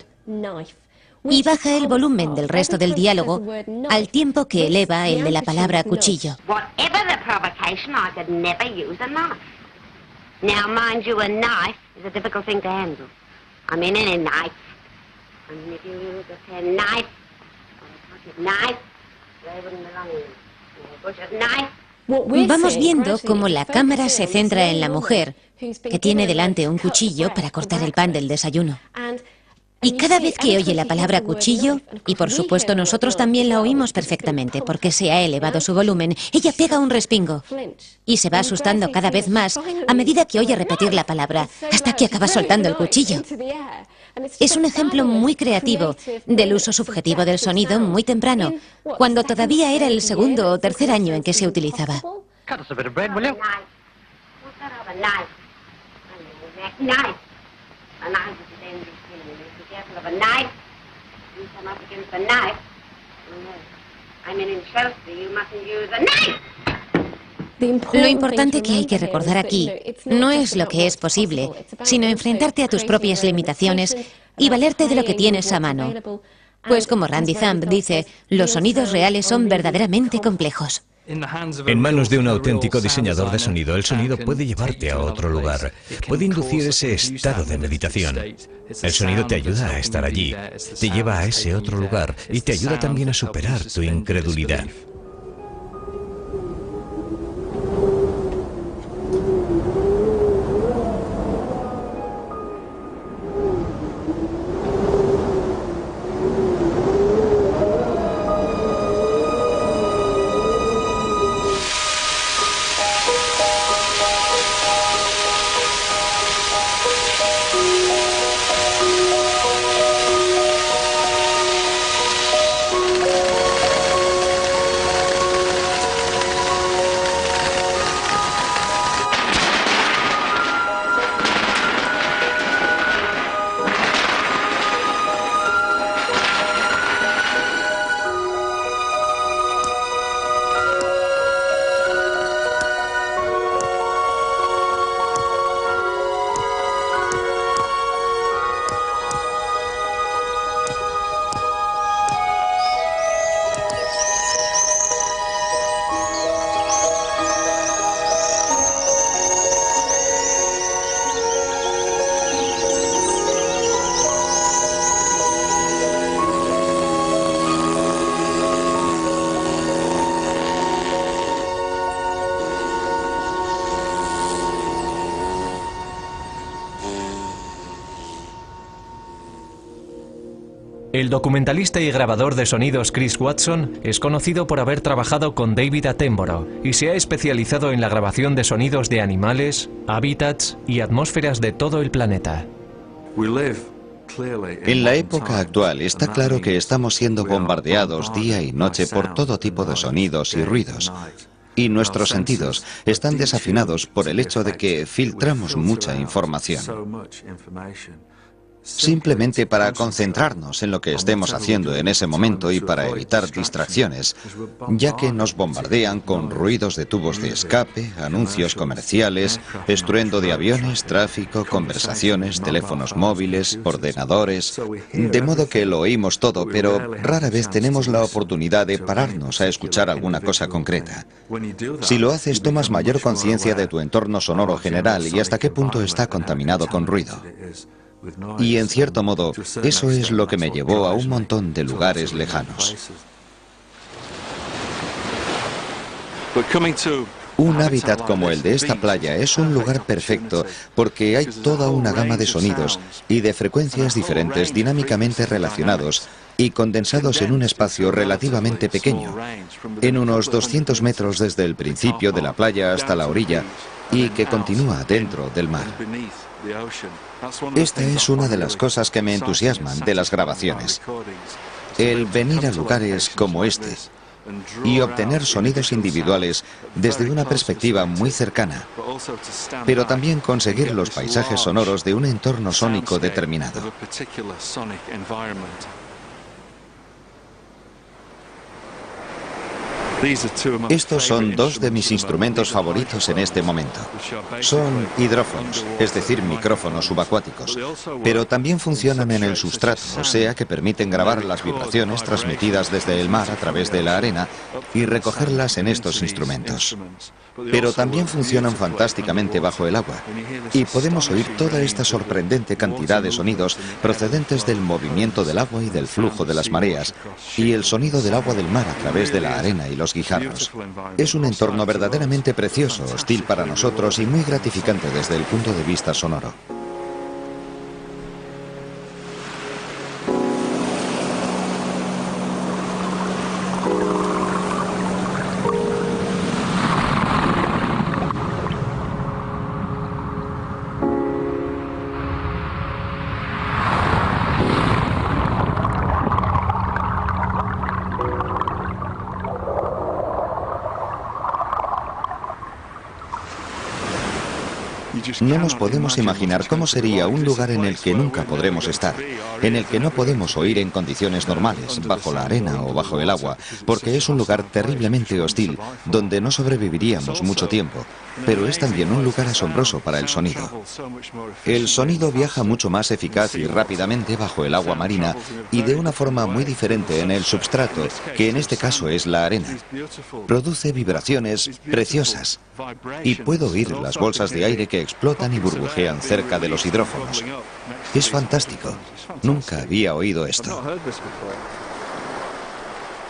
Y baja el volumen del resto del diálogo al tiempo que eleva el de la palabra cuchillo. Vamos viendo cómo la cámara se centra en la mujer, que tiene delante un cuchillo para cortar el pan del desayuno. Y cada vez que oye la palabra cuchillo, y por supuesto nosotros también la oímos perfectamente porque se ha elevado su volumen, ella pega un respingo y se va asustando cada vez más a medida que oye repetir la palabra, hasta que acaba soltando el cuchillo. Es un ejemplo muy creativo del uso subjetivo del sonido muy temprano, cuando todavía era el segundo o tercer año en que se utilizaba. Lo importante que hay que recordar aquí no es lo que es posible, sino enfrentarte a tus propias limitaciones y valerte de lo que tienes a mano. Pues como Randy Thumb dice, los sonidos reales son verdaderamente complejos.
En manos de un auténtico diseñador de sonido, el sonido puede llevarte a otro lugar, puede inducir ese estado de meditación. El sonido te ayuda a estar allí, te lleva a ese otro lugar y te ayuda también a superar tu incredulidad.
El documentalista y grabador de sonidos Chris Watson es conocido por haber trabajado con David Attenborough y se ha especializado en la grabación de sonidos de animales, hábitats y atmósferas de todo el planeta.
En la época actual está claro que estamos siendo bombardeados día y noche por todo tipo de sonidos y ruidos. Y nuestros sentidos están desafinados por el hecho de que filtramos mucha información. Simplemente para concentrarnos en lo que estemos haciendo en ese momento y para evitar distracciones, ya que nos bombardean con ruidos de tubos de escape, anuncios comerciales, estruendo de aviones, tráfico, conversaciones, teléfonos móviles, ordenadores, de modo que lo oímos todo, pero rara vez tenemos la oportunidad de pararnos a escuchar alguna cosa concreta. Si lo haces, tomas mayor conciencia de tu entorno sonoro general y hasta qué punto está contaminado con ruido. Y en cierto modo, eso es lo que me llevó a un montón de lugares lejanos. Un hábitat como el de esta playa es un lugar perfecto porque hay toda una gama de sonidos y de frecuencias diferentes dinámicamente relacionados y condensados en un espacio relativamente pequeño, en unos 200 metros desde el principio de la playa hasta la orilla y que continúa dentro del mar. Esta es una de las cosas que me entusiasman de las grabaciones. El venir a lugares como este y obtener sonidos individuales desde una perspectiva muy cercana, pero también conseguir los paisajes sonoros de un entorno sónico determinado. Estos son dos de mis instrumentos favoritos en este momento. Son hidrófonos, es decir, micrófonos subacuáticos, pero también funcionan en el sustrato, o sea que permiten grabar las vibraciones transmitidas desde el mar a través de la arena y recogerlas en estos instrumentos. Pero también funcionan fantásticamente bajo el agua y podemos oír toda esta sorprendente cantidad de sonidos procedentes del movimiento del agua y del flujo de las mareas y el sonido del agua del mar a través de la arena y los guijarros. Es un entorno verdaderamente precioso, hostil para nosotros y muy gratificante desde el punto de vista sonoro. No nos podemos imaginar cómo sería un lugar en el que nunca podremos estar, en el que no podemos oír en condiciones normales, bajo la arena o bajo el agua, porque es un lugar terriblemente hostil, donde no sobreviviríamos mucho tiempo, pero es también un lugar asombroso para el sonido. El sonido viaja mucho más eficaz y rápidamente bajo el agua marina y de una forma muy diferente en el substrato, que en este caso es la arena. Produce vibraciones preciosas y puedo oír las bolsas de aire que explotan y burbujean cerca de los hidrófonos. Es fantástico. Nunca había oído esto.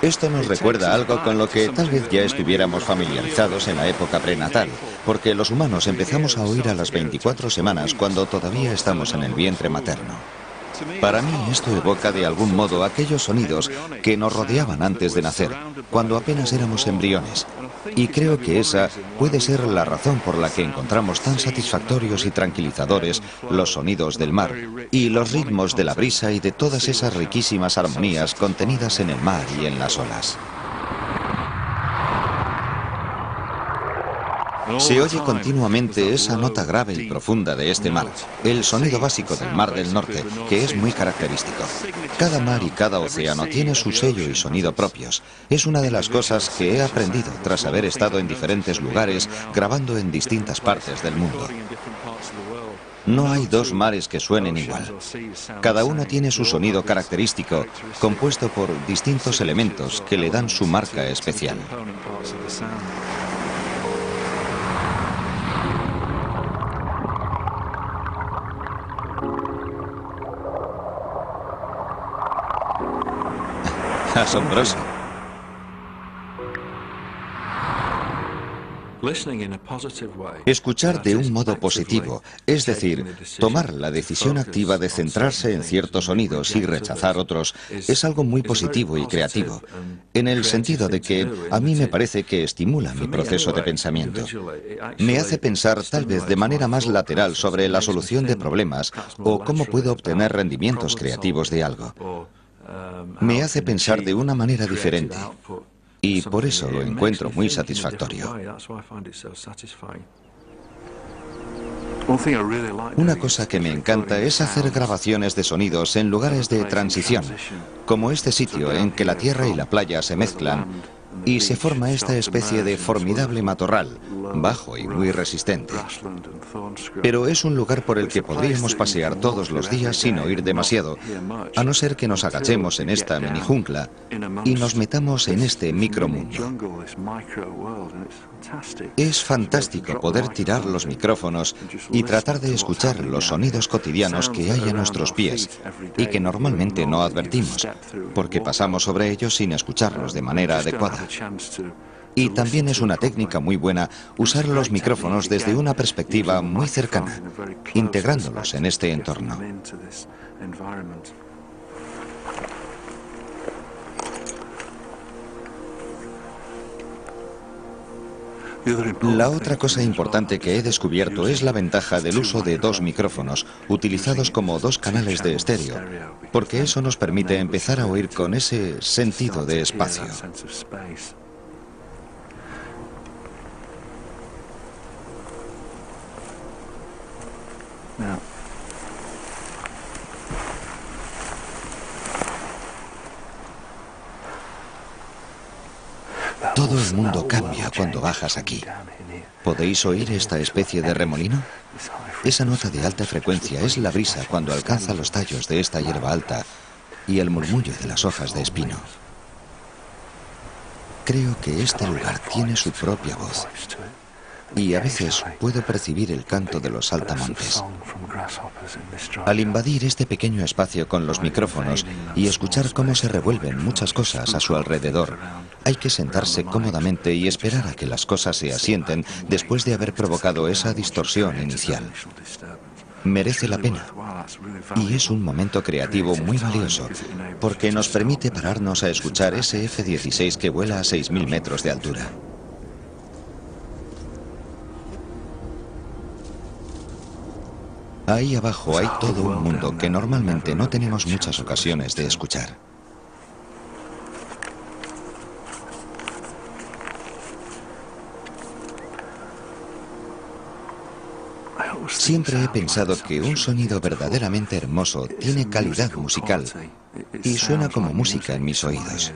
Esto nos recuerda algo con lo que tal vez ya estuviéramos familiarizados en la época prenatal, porque los humanos empezamos a oír a las 24 semanas cuando todavía estamos en el vientre materno. Para mí esto evoca de algún modo aquellos sonidos que nos rodeaban antes de nacer, cuando apenas éramos embriones. Y creo que esa puede ser la razón por la que encontramos tan satisfactorios y tranquilizadores los sonidos del mar y los ritmos de la brisa y de todas esas riquísimas armonías contenidas en el mar y en las olas. Se oye continuamente esa nota grave y profunda de este mar, el sonido básico del Mar del Norte, que es muy característico. Cada mar y cada océano tiene su sello y sonido propios. Es una de las cosas que he aprendido tras haber estado en diferentes lugares grabando en distintas partes del mundo. No hay dos mares que suenen igual. Cada uno tiene su sonido característico, compuesto por distintos elementos que le dan su marca especial. Asombroso. Escuchar de un modo positivo, es decir, tomar la decisión activa de centrarse en ciertos sonidos y rechazar otros, es algo muy positivo y creativo, en el sentido de que a mí me parece que estimula mi proceso de pensamiento. Me hace pensar tal vez de manera más lateral sobre la solución de problemas o cómo puedo obtener rendimientos creativos de algo. Me hace pensar de una manera diferente. Y por eso lo encuentro muy satisfactorio. Una cosa que me encanta es hacer grabaciones de sonidos en lugares de transición, como este sitio en que la tierra y la playa se mezclan y se forma esta especie de formidable matorral, bajo y muy resistente. Pero es un lugar por el que podríamos pasear todos los días sin oír demasiado, a no ser que nos agachemos en esta mini jungla y nos metamos en este micromundo. Es fantástico poder tirar los micrófonos y tratar de escuchar los sonidos cotidianos que hay a nuestros pies y que normalmente no advertimos, porque pasamos sobre ellos sin escucharlos de manera adecuada. Y también es una técnica muy buena usar los micrófonos desde una perspectiva muy cercana, integrándolos en este entorno. La otra cosa importante que he descubierto es la ventaja del uso de dos micrófonos, utilizados como dos canales de estéreo, porque eso nos permite empezar a oír con ese sentido de espacio. Todo el mundo cambia cuando bajas aquí. ¿Podéis oír esta especie de remolino? Esa nota de alta frecuencia es la brisa cuando alcanza los tallos de esta hierba alta y el murmullo de las hojas de espino. Creo que este lugar tiene su propia voz y a veces puedo percibir el canto de los saltamontes. Al invadir este pequeño espacio con los micrófonos y escuchar cómo se revuelven muchas cosas a su alrededor, hay que sentarse cómodamente y esperar a que las cosas se asienten después de haber provocado esa distorsión inicial. Merece la pena. Y es un momento creativo muy valioso, porque nos permite pararnos a escuchar ese F-16 que vuela a 6.000 metros de altura. Ahí abajo hay todo un mundo que normalmente no tenemos muchas ocasiones de escuchar. Siempre he pensado que un sonido verdaderamente hermoso tiene calidad musical y suena como música en mis oídos.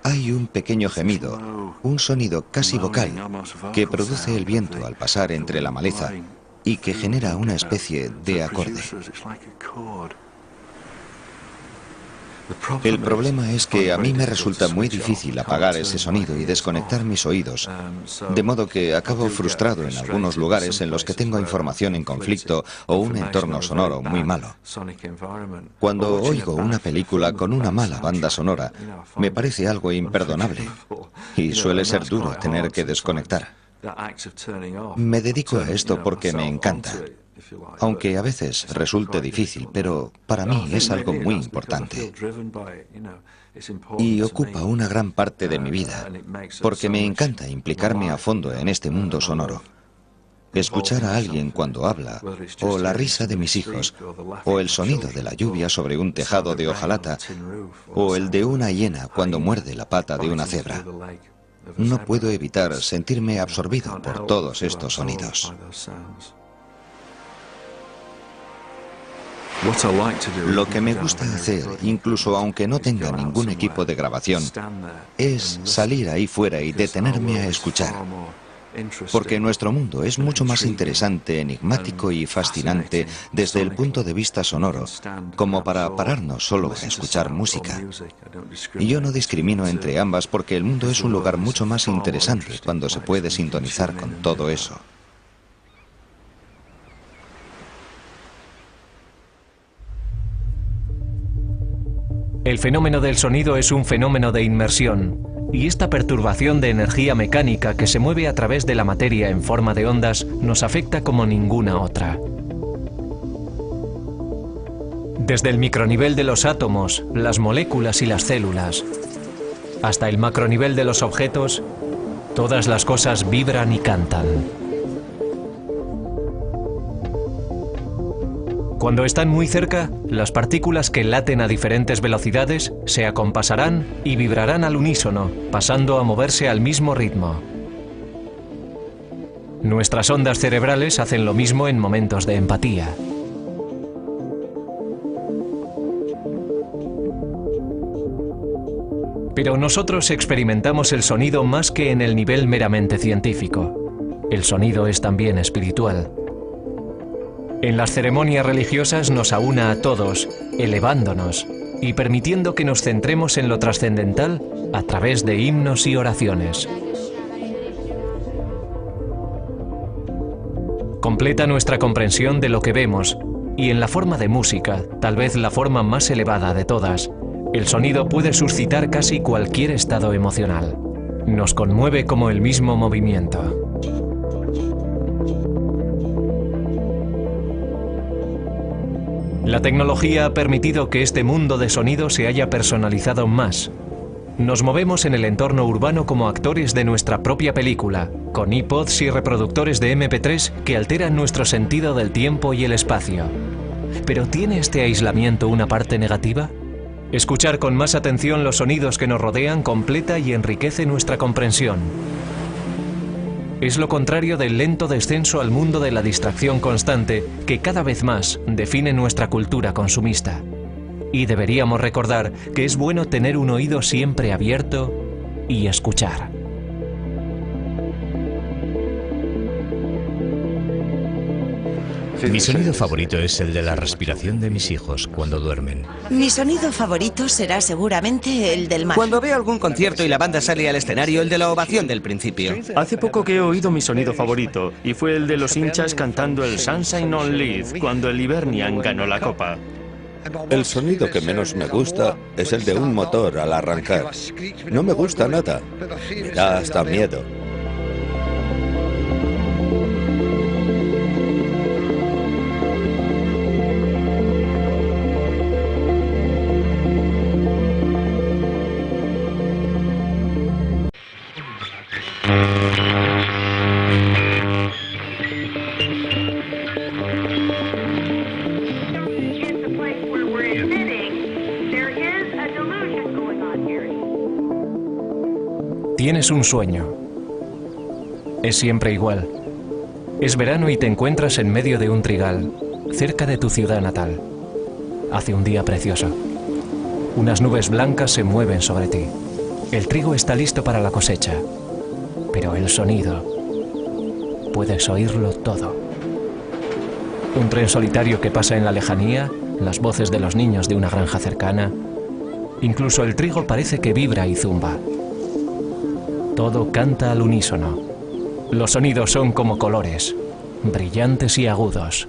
Hay un pequeño gemido, un sonido casi vocal, que produce el viento al pasar entre la maleza y que genera una especie de acorde. El problema es que a mí me resulta muy difícil apagar ese sonido y desconectar mis oídos, de modo que acabo frustrado en algunos lugares en los que tengo información en conflicto o un entorno sonoro muy malo. Cuando oigo una película con una mala banda sonora, me parece algo imperdonable y suele ser duro tener que desconectar. Me dedico a esto porque me encanta, aunque a veces resulte difícil, pero para mí es algo muy importante. Y ocupa una gran parte de mi vida, porque me encanta implicarme a fondo en este mundo sonoro. Escuchar a alguien cuando habla, o la risa de mis hijos, o el sonido de la lluvia sobre un tejado de hojalata, o el de una hiena cuando muerde la pata de una cebra. No puedo evitar sentirme absorbido por todos estos sonidos. Lo que me gusta hacer, incluso aunque no tenga ningún equipo de grabación, es salir ahí fuera y detenerme a escuchar. Porque nuestro mundo es mucho más interesante, enigmático y fascinante desde el punto de vista sonoro, como para pararnos solo a escuchar música. Y yo no discrimino entre ambas porque el mundo es un lugar mucho más interesante cuando se puede sintonizar con todo eso.
El fenómeno del sonido es un fenómeno de inmersión, y esta perturbación de energía mecánica que se mueve a través de la materia en forma de ondas nos afecta como ninguna otra. Desde el micronivel de los átomos, las moléculas y las células, hasta el macronivel de los objetos, todas las cosas vibran y cantan. Cuando están muy cerca, las partículas que laten a diferentes velocidades se acompasarán y vibrarán al unísono, pasando a moverse al mismo ritmo. Nuestras ondas cerebrales hacen lo mismo en momentos de empatía. Pero nosotros experimentamos el sonido más que en el nivel meramente científico. El sonido es también espiritual. En las ceremonias religiosas nos aúna a todos, elevándonos y permitiendo que nos centremos en lo trascendental a través de himnos y oraciones. Completa nuestra comprensión de lo que vemos y en la forma de música, tal vez la forma más elevada de todas, el sonido puede suscitar casi cualquier estado emocional. Nos conmueve como el mismo movimiento. La tecnología ha permitido que este mundo de sonido se haya personalizado más. Nos movemos en el entorno urbano como actores de nuestra propia película, con iPods y reproductores de MP3 que alteran nuestro sentido del tiempo y el espacio. ¿Pero tiene este aislamiento una parte negativa? Escuchar con más atención los sonidos que nos rodean completa y enriquece nuestra comprensión. Es lo contrario del lento descenso al mundo de la distracción constante que cada vez más define nuestra cultura consumista. Y deberíamos recordar que es bueno tener un oído siempre abierto y escuchar.
Mi sonido favorito es el de la respiración de mis hijos cuando duermen.
Mi sonido favorito será seguramente el del mar.
Cuando veo algún concierto y la banda sale al escenario, el de la ovación del principio.
Hace poco que he oído mi sonido favorito, y fue el de los hinchas cantando el Sunshine on Leith cuando el Hibernian ganó la Copa.
El sonido que menos me gusta es el de un motor al arrancar. No me gusta nada. Me da hasta miedo.
Tienes un sueño. Es siempre igual. Es verano y te encuentras en medio de un trigal, cerca de tu ciudad natal. Hace un día precioso. Unas nubes blancas se mueven sobre ti. El trigo está listo para la cosecha. Pero el sonido, puedes oírlo todo. Un tren solitario que pasa en la lejanía, las voces de los niños de una granja cercana. Incluso el trigo parece que vibra y zumba. Todo canta al unísono. Los sonidos son como colores, brillantes y agudos,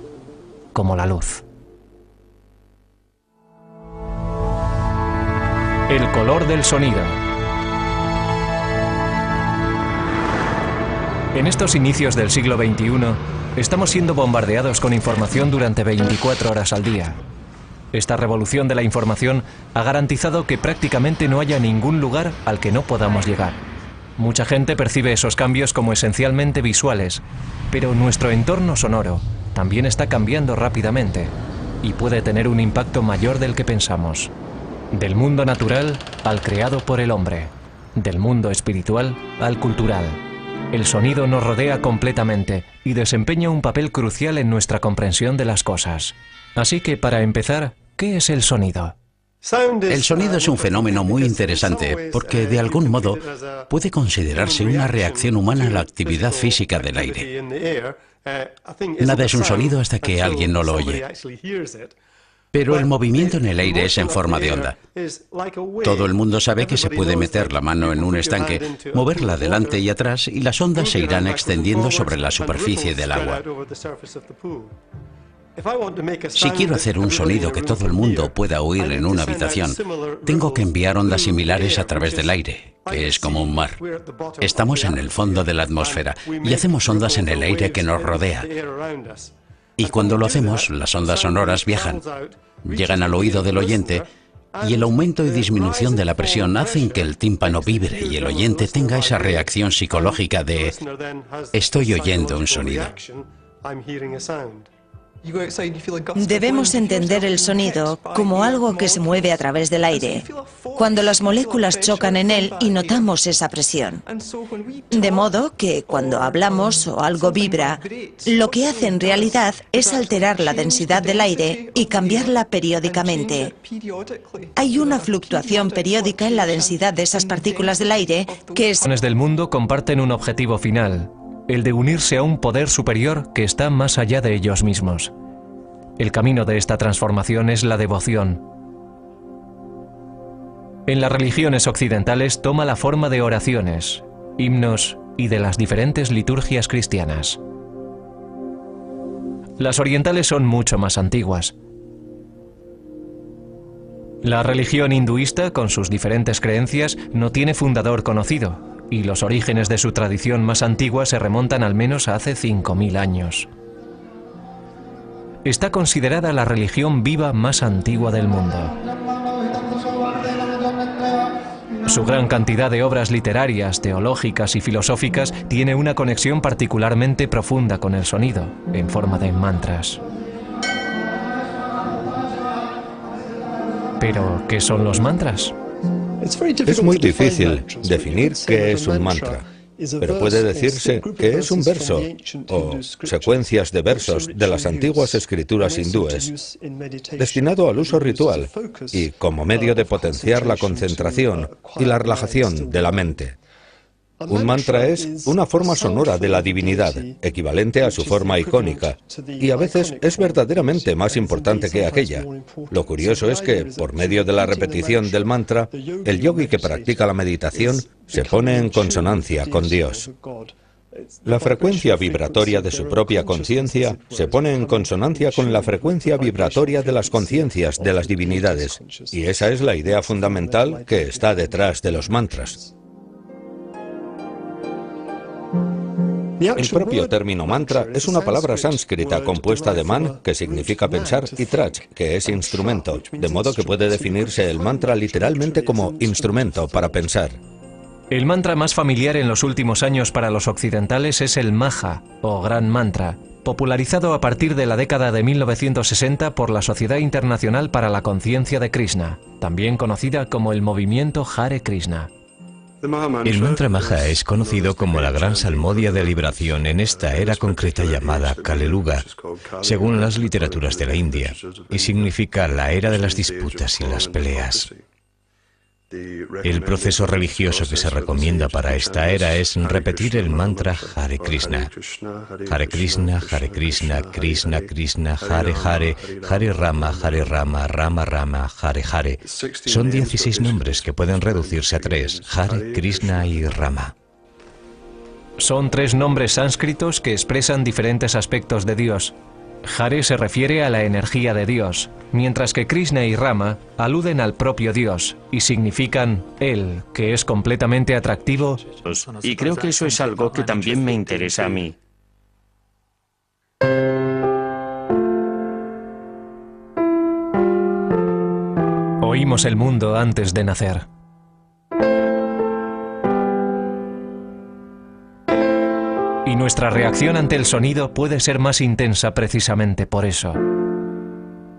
como la luz. El color del sonido. En estos inicios del siglo XXI, estamos siendo bombardeados con información durante 24 horas al día. Esta revolución de la información ha garantizado que prácticamente no haya ningún lugar al que no podamos llegar. Mucha gente percibe esos cambios como esencialmente visuales, pero nuestro entorno sonoro también está cambiando rápidamente y puede tener un impacto mayor del que pensamos. Del mundo natural al creado por el hombre, del mundo espiritual al cultural. El sonido nos rodea completamente y desempeña un papel crucial en nuestra comprensión de las cosas. Así que, para empezar, ¿qué es el sonido?
El sonido es un fenómeno muy interesante porque, de algún modo, puede considerarse una reacción humana a la actividad física del aire. Nada es un sonido hasta que alguien no lo oye. Pero el movimiento en el aire es en forma de onda. Todo el mundo sabe que se puede meter la mano en un estanque, moverla adelante y atrás y las ondas se irán extendiendo sobre la superficie del agua. Si quiero hacer un sonido que todo el mundo pueda oír en una habitación, tengo que enviar ondas similares a través del aire, que es como un mar. Estamos en el fondo de la atmósfera y hacemos ondas en el aire que nos rodea. Y cuando lo hacemos, las ondas sonoras viajan, llegan al oído del oyente, y el aumento y disminución de la presión hacen que el tímpano vibre y el oyente tenga esa reacción psicológica de «estoy oyendo un sonido».
Debemos entender el sonido como algo que se mueve a través del aire, cuando las moléculas chocan en él y notamos esa presión. De modo que cuando hablamos o algo vibra, lo que hace en realidad es alterar la densidad del aire y cambiarla periódicamente. Hay una fluctuación periódica en la densidad de esas partículas del aire que es...
Los del mundo comparten un objetivo final, el de unirse a un poder superior que está más allá de ellos mismos. El camino de esta transformación es la devoción. En las religiones occidentales toma la forma de oraciones, himnos y de las diferentes liturgias cristianas. Las orientales son mucho más antiguas. La religión hinduista, con sus diferentes creencias, no tiene fundador conocido, y los orígenes de su tradición más antigua se remontan al menos a hace 5000 años. Está considerada la religión viva más antigua del mundo. Su gran cantidad de obras literarias, teológicas y filosóficas tiene una conexión particularmente profunda con el sonido, en forma de mantras. Pero, ¿qué son los mantras?
Es muy difícil definir qué es un mantra, pero puede decirse que es un verso o secuencias de versos de las antiguas escrituras hindúes, destinado al uso ritual y como medio de potenciar la concentración y la relajación de la mente. Un mantra es una forma sonora de la divinidad, equivalente a su forma icónica, y a veces es verdaderamente más importante que aquella. Lo curioso es que, por medio de la repetición del mantra, el yogi que practica la meditación se pone en consonancia con Dios. La frecuencia vibratoria de su propia conciencia se pone en consonancia con la frecuencia vibratoria de las conciencias de las divinidades, y esa es la idea fundamental que está detrás de los mantras. El propio término mantra es una palabra sánscrita compuesta de man, que significa pensar, y trach, que es instrumento, de modo que puede definirse el mantra literalmente como instrumento para pensar.
El mantra más familiar en los últimos años para los occidentales es el Maha, o Gran Mantra, popularizado a partir de la década de 1960 por la Sociedad Internacional para la Conciencia de Krishna, también conocida como el movimiento Hare Krishna.
El mantra Maha es conocido como la gran salmodia de liberación en esta era concreta llamada Kali Yuga, según las literaturas de la India, y significa la era de las disputas y las peleas. El proceso religioso que se recomienda para esta era es repetir el mantra Hare Krishna. Hare Krishna, Hare Krishna, Krishna Krishna, Hare Hare, Hare Rama, Rama Rama, Hare Hare. Son 16 nombres que pueden reducirse a 3, Hare, Krishna y Rama.
Son 3 nombres sánscritos que expresan diferentes aspectos de Dios. Hare se refiere a la energía de Dios, mientras que Krishna y Rama aluden al propio Dios y significan Él, que es completamente atractivo.
Y creo que eso es algo que también me interesa a mí.
Oímos el mundo antes de nacer. Y nuestra reacción ante el sonido puede ser más intensa precisamente por eso.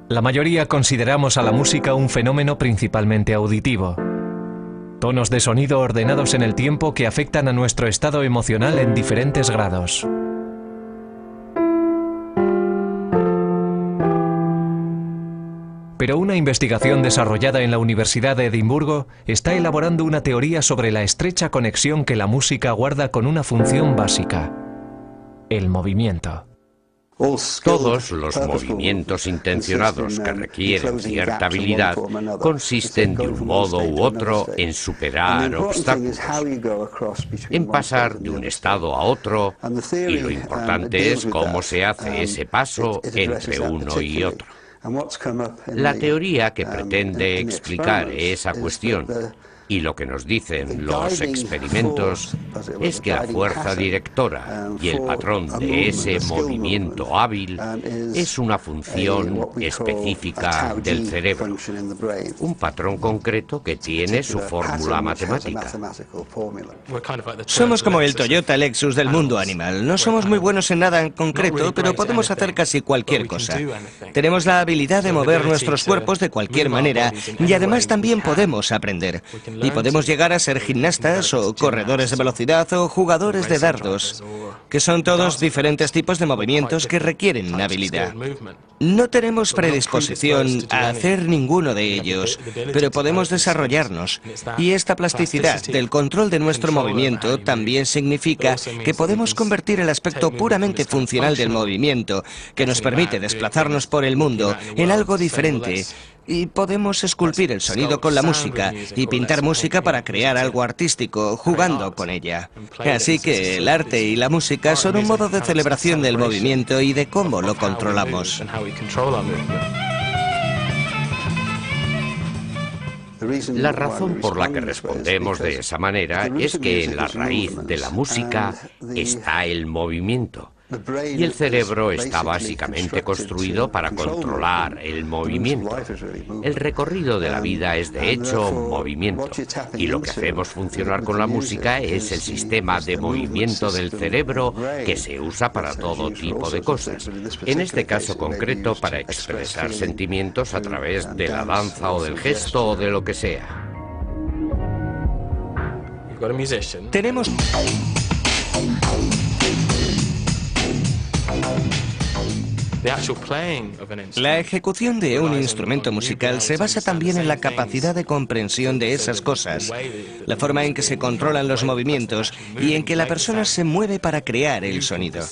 La mayoría consideramos a la música un fenómeno principalmente auditivo. Tonos de sonido ordenados en el tiempo que afectan a nuestro estado emocional en diferentes grados. Pero una investigación desarrollada en la Universidad de Edimburgo está elaborando una teoría sobre la estrecha conexión que la música guarda con una función básica: el movimiento.
Todos los movimientos intencionados que requieren cierta habilidad consisten de un modo u otro en superar obstáculos, en pasar de un estado a otro, y lo importante es cómo se hace ese paso entre uno y otro. La teoría que pretende explicar esa cuestión y lo que nos dicen los experimentos es que la fuerza directora y el patrón de ese movimiento hábil es una función específica del cerebro, un patrón concreto que tiene su fórmula matemática.
Somos como el Toyota Lexus del mundo animal. No somos muy buenos en nada en concreto, pero podemos hacer casi cualquier cosa. Tenemos la habilidad de mover nuestros cuerpos de cualquier manera y además también podemos aprender. Y podemos llegar a ser gimnastas o corredores de velocidad o jugadores de dardos, que son todos diferentes tipos de movimientos que requieren habilidad. No tenemos predisposición a hacer ninguno de ellos, pero podemos desarrollarnos. Y esta plasticidad del control de nuestro movimiento también significa que podemos convertir el aspecto puramente funcional del movimiento, que nos permite desplazarnos por el mundo, en algo diferente. Y podemos esculpir el sonido con la música y pintar música para crear algo artístico, jugando con ella. Así que el arte y la música son un modo de celebración del movimiento y de cómo lo controlamos.
La razón por la que respondemos de esa manera es que en la raíz de la música está el movimiento. Y el cerebro está básicamente construido para controlar el movimiento. El recorrido de la vida es de hecho movimiento. Y lo que hacemos funcionar con la música es el sistema de movimiento del cerebro que se usa para todo tipo de cosas. En este caso concreto, para expresar sentimientos a través de la danza o del gesto o de lo que sea.
Tenemos... La ejecución de un instrumento musical se basa también en la capacidad de comprensión de esas cosas, la forma en que se controlan los movimientos y en que la persona se mueve para crear el sonido.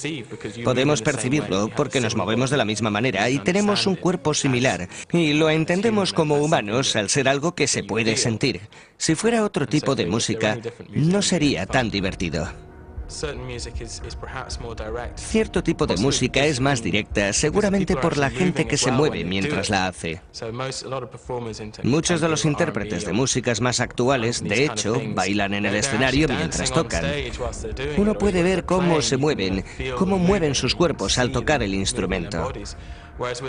Podemos percibirlo porque nos movemos de la misma manera y tenemos un cuerpo similar, y lo entendemos como humanos al ser algo que se puede sentir. Si fuera otro tipo de música, no sería tan divertido. Cierto tipo de música es más directa, seguramente por la gente que se mueve mientras la hace. Muchos de los intérpretes de músicas más actuales, de hecho, bailan en el escenario mientras tocan. Uno puede ver cómo se mueven, cómo mueven sus cuerpos al tocar el instrumento.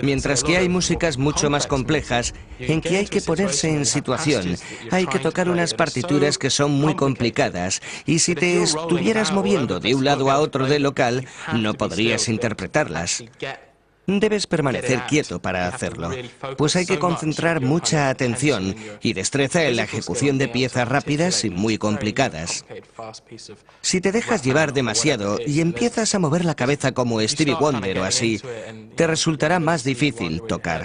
Mientras que hay músicas mucho más complejas en que hay que ponerse en situación, hay que tocar unas partituras que son muy complicadas y si te estuvieras moviendo de un lado a otro del local, no podrías interpretarlas. Debes permanecer quieto para hacerlo, pues hay que concentrar mucha atención y destreza en la ejecución de piezas rápidas y muy complicadas. Si te dejas llevar demasiado y empiezas a mover la cabeza como Stevie Wonder o así, te resultará más difícil tocar.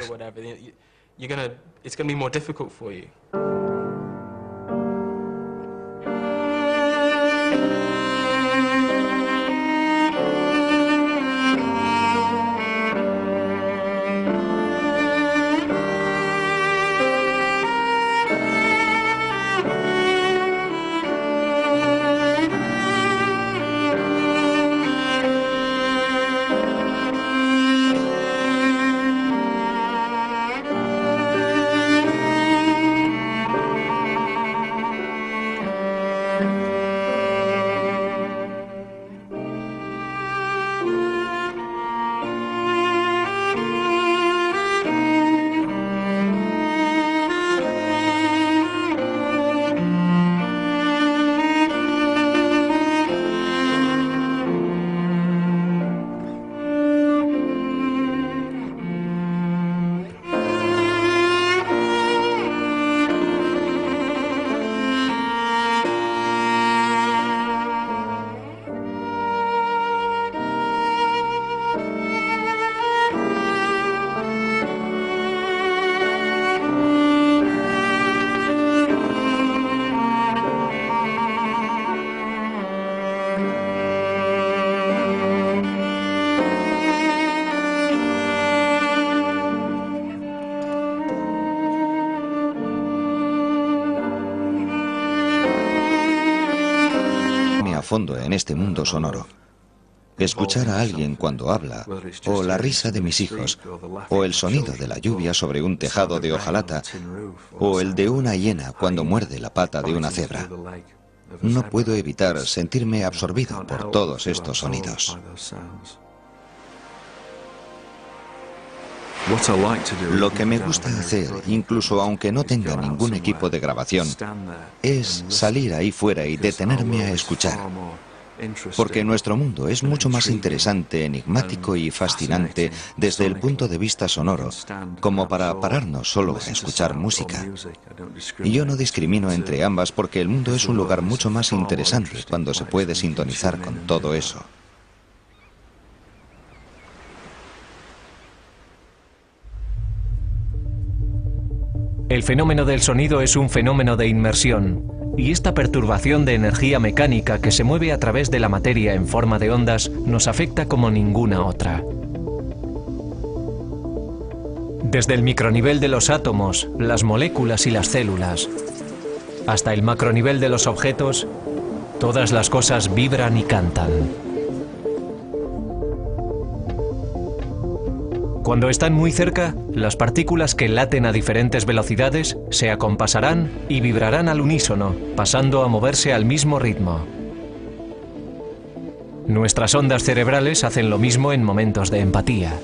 Fondo en este mundo sonoro. Escuchar a alguien cuando habla, o la risa de mis hijos, o el sonido de la lluvia sobre un tejado de hojalata, o el de una hiena cuando muerde la pata de una cebra. No puedo evitar sentirme absorbido por todos estos sonidos. Lo que me gusta hacer, incluso aunque no tenga ningún equipo de grabación, es salir ahí fuera y detenerme a escuchar. Porque nuestro mundo es mucho más interesante, enigmático y fascinante desde el punto de vista sonoro, como para pararnos solo a escuchar música. Y yo no discrimino entre ambas porque el mundo es un lugar mucho más interesante cuando se puede sintonizar con todo eso.
El fenómeno del sonido es un fenómeno de inmersión, y esta perturbación de energía mecánica que se mueve a través de la materia en forma de ondas nos afecta como ninguna otra. Desde el micronivel de los átomos, las moléculas y las células, hasta el macronivel de los objetos, todas las cosas vibran y cantan. Cuando están muy cerca, las partículas que laten a diferentes velocidades se acompasarán y vibrarán al unísono, pasando a moverse al mismo ritmo. Nuestras ondas cerebrales hacen lo mismo en momentos de empatía.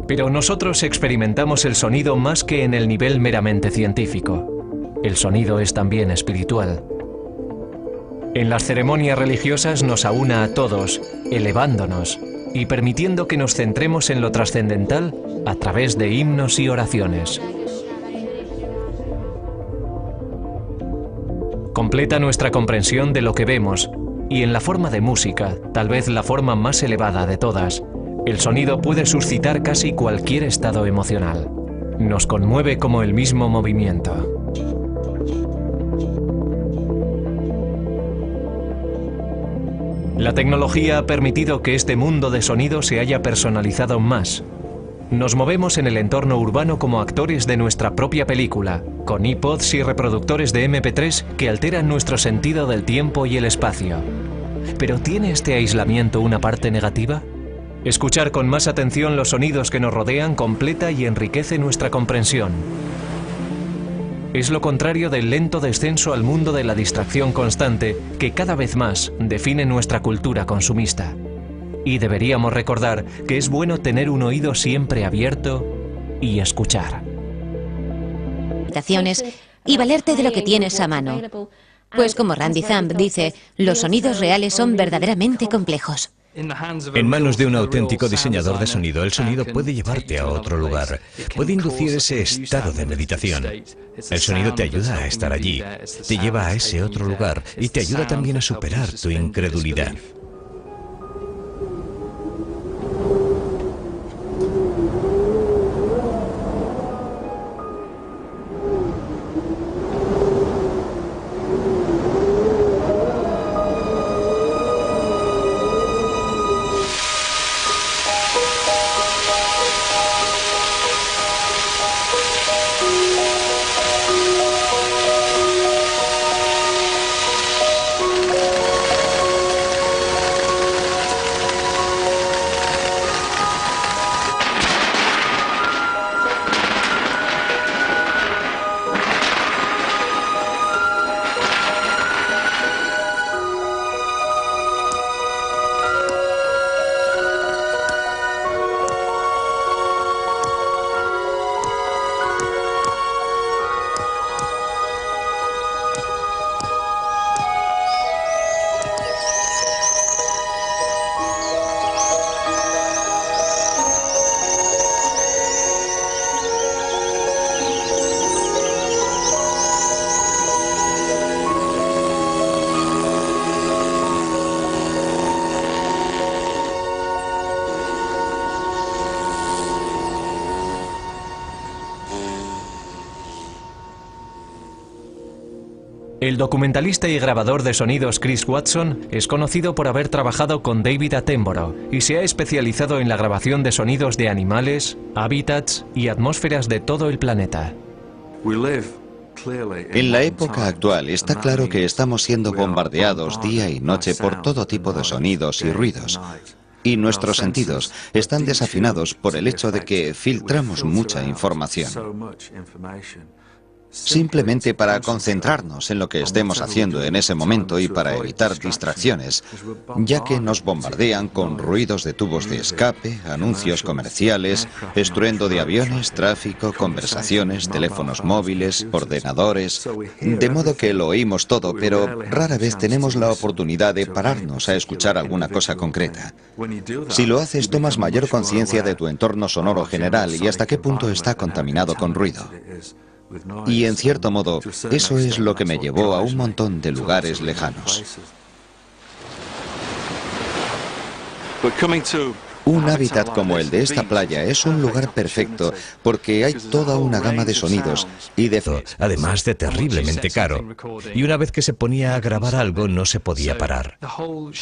Pero nosotros experimentamos el sonido más que en el nivel meramente científico. El sonido es también espiritual. En las ceremonias religiosas nos aúna a todos, elevándonos y permitiendo que nos centremos en lo trascendental a través de himnos y oraciones. Completa nuestra comprensión de lo que vemos y en la forma de música, tal vez la forma más elevada de todas, el sonido puede suscitar casi cualquier estado emocional. Nos conmueve como el mismo movimiento. La tecnología ha permitido que este mundo de sonido se haya personalizado más. Nos movemos en el entorno urbano como actores de nuestra propia película, con iPods y reproductores de MP3 que alteran nuestro sentido del tiempo y el espacio. ¿Pero tiene este aislamiento una parte negativa? Escuchar con más atención los sonidos que nos rodean completa y enriquece nuestra comprensión. Es lo contrario del lento descenso al mundo de la distracción constante que cada vez más define nuestra cultura consumista. Y deberíamos recordar que es bueno tener un oído siempre abierto y escuchar.
Y valerte de lo que tienes a mano. Pues como Randy Thumb dice, los sonidos reales son verdaderamente complejos.
En manos de un auténtico diseñador de sonido, el sonido puede llevarte a otro lugar, puede inducir ese estado de meditación. El sonido te ayuda a estar allí, te lleva a ese otro lugar y te ayuda también a superar tu incredulidad.
El documentalista y grabador de sonidos Chris Watson es conocido por haber trabajado con David Attenborough y se ha especializado en la grabación de sonidos de animales, hábitats y atmósferas de todo el planeta.
En la época actual está claro que estamos siendo bombardeados día y noche por todo tipo de sonidos y ruidos. Y nuestros sentidos están desafinados por el hecho de que filtramos mucha información. Simplemente para concentrarnos en lo que estemos haciendo en ese momento y para evitar distracciones, ya que nos bombardean con ruidos de tubos de escape, anuncios comerciales, estruendo de aviones, tráfico, conversaciones, teléfonos móviles, ordenadores, de modo que lo oímos todo, pero rara vez tenemos la oportunidad de pararnos a escuchar alguna cosa concreta. Si lo haces, tomas mayor conciencia de tu entorno sonoro general y hasta qué punto está contaminado con ruido. Y en cierto modo, eso es lo que me llevó a un montón de lugares lejanos. Un hábitat como el de esta playa es un lugar perfecto porque hay toda una gama de sonidos y
además de terriblemente caro. Y una vez que se ponía a grabar algo no se podía parar.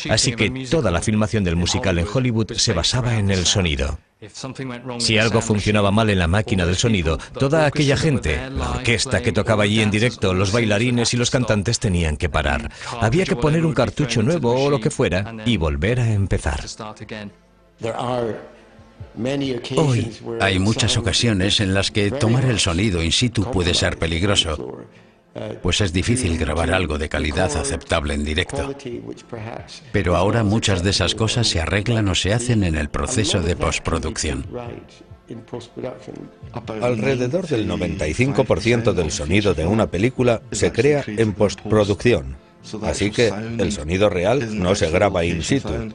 Así que toda la filmación del musical en Hollywood se basaba en el sonido. Si algo funcionaba mal en la máquina del sonido, toda aquella gente, la orquesta que tocaba allí en directo, los bailarines y los cantantes tenían que parar. Había que poner un cartucho nuevo o lo que fuera y volver a empezar.
Hoy hay muchas ocasiones en las que tomar el sonido in situ puede ser peligroso. pues es difícil grabar algo de calidad aceptable en directo. Pero ahora muchas de esas cosas se arreglan o se hacen en el proceso de postproducción.
Alrededor del 95% del sonido de una película se crea en postproducción, así que el sonido real no se graba in situ.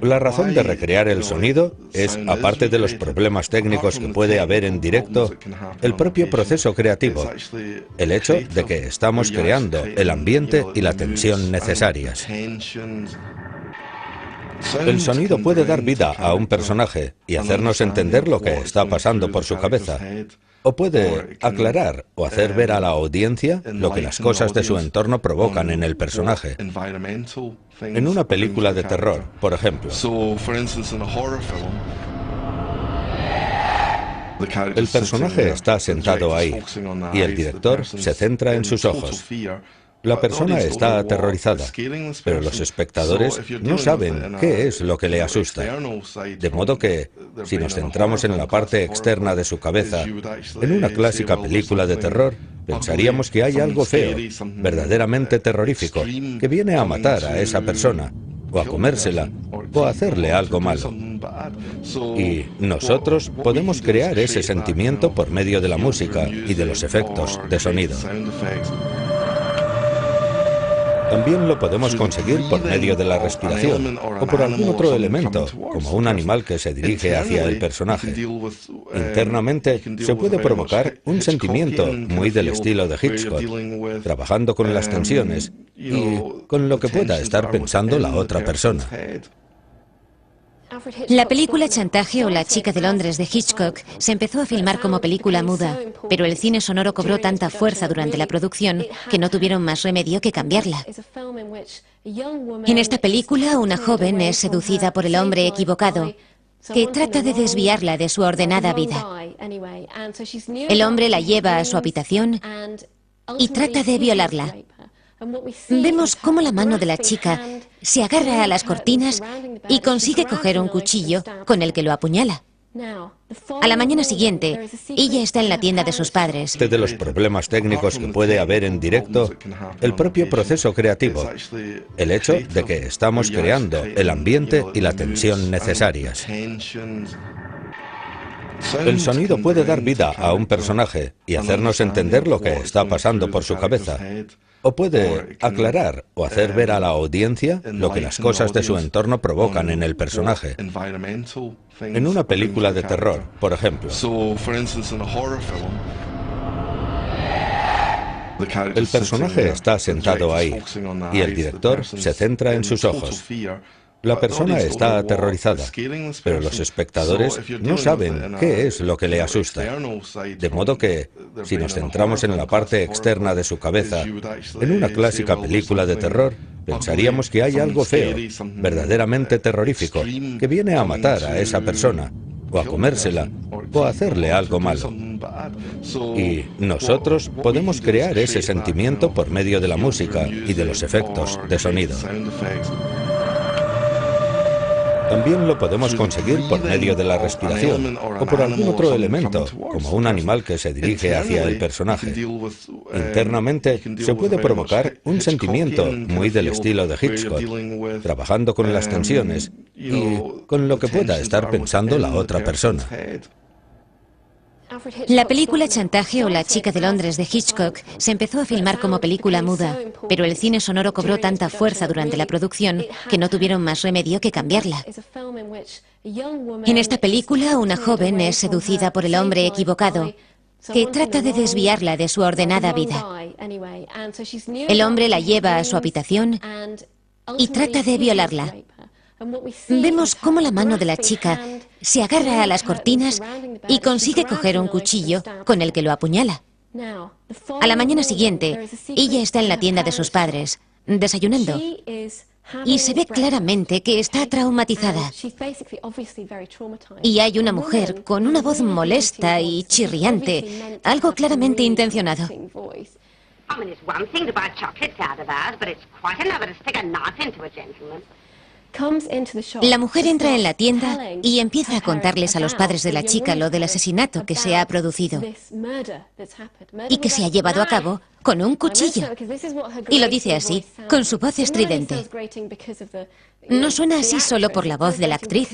La razón de recrear el sonido es, aparte de los problemas técnicos que puede haber en directo, el propio proceso creativo, el hecho de que estamos creando el ambiente y la tensión necesarias. El sonido puede dar vida a un personaje y hacernos entender lo que está pasando por su cabeza. O puede aclarar o hacer ver a la audiencia lo que las cosas de su entorno provocan en el personaje. En una película de terror, por ejemplo. El personaje está sentado ahí y el director se centra en sus ojos. La persona está aterrorizada, pero los espectadores no saben qué es lo que le asusta. De modo que, si nos centramos en la parte externa de su cabeza, en una clásica película de terror, pensaríamos que hay algo feo, verdaderamente terrorífico, que viene a matar a esa persona, o a comérsela, o a hacerle algo malo. Y nosotros podemos crear ese sentimiento por medio de la música y de los efectos de sonido. También lo podemos conseguir por medio de la respiración o por algún otro elemento, como un animal que se dirige hacia el personaje. Internamente se puede provocar un sentimiento muy del estilo de Hitchcock, trabajando con las tensiones y con lo que pueda estar pensando la otra persona.
La película Chantaje o La chica de Londres de Hitchcock se empezó a filmar como película muda, pero el cine sonoro cobró tanta fuerza durante la producción que no tuvieron más remedio que cambiarla. En esta película, una joven es seducida por el hombre equivocado, que trata de desviarla de su ordenada vida. El hombre la lleva a su habitación y trata de violarla. Vemos cómo la mano de la chica se agarra a las cortinas y consigue coger un cuchillo con el que lo apuñala. A la mañana siguiente, ella está en la tienda de sus padres.
De los problemas técnicos que puede haber en directo, el propio proceso creativo, el hecho de que estamos creando el ambiente y la tensión necesarias. El sonido puede dar vida a un personaje y hacernos entender lo que está pasando por su cabeza. O puede aclarar o hacer ver a la audiencia lo que las cosas de su entorno provocan en el personaje. En una película de terror, por ejemplo. El personaje está sentado ahí y el director se centra en sus ojos. La persona está aterrorizada, pero los espectadores no saben qué es lo que le asusta. De modo que, si nos centramos en la parte externa de su cabeza, en una clásica película de terror, pensaríamos que hay algo feo, verdaderamente terrorífico, que viene a matar a esa persona, o a comérsela, o a hacerle algo malo. Y nosotros podemos crear ese sentimiento por medio de la música y de los efectos de sonido. También lo podemos conseguir por medio de la respiración o por algún otro elemento, como un animal que se dirige hacia el personaje. Internamente se puede provocar un sentimiento muy del estilo de Hitchcock, trabajando con las tensiones y con lo que pueda estar pensando la otra persona.
La película Chantaje o La chica de Londres de Hitchcock se empezó a filmar como película muda, pero el cine sonoro cobró tanta fuerza durante la producción que no tuvieron más remedio que cambiarla. En esta película, una joven es seducida por el hombre equivocado, que trata de desviarla de su ordenada vida. El hombre la lleva a su habitación y trata de violarla. Vemos cómo la mano de la chica se agarra a las cortinas y consigue coger un cuchillo con el que lo apuñala. A la mañana siguiente, ella está en la tienda de sus padres, desayunando, y se ve claramente que está traumatizada. Y hay una mujer con una voz molesta y chirriante, algo claramente intencionado. La mujer entra en la tienda y empieza a contarles a los padres de la chica lo del asesinato que se ha producido y que se ha llevado a cabo con un cuchillo. Y lo dice así, con su voz estridente. No suena así solo por la voz de la actriz,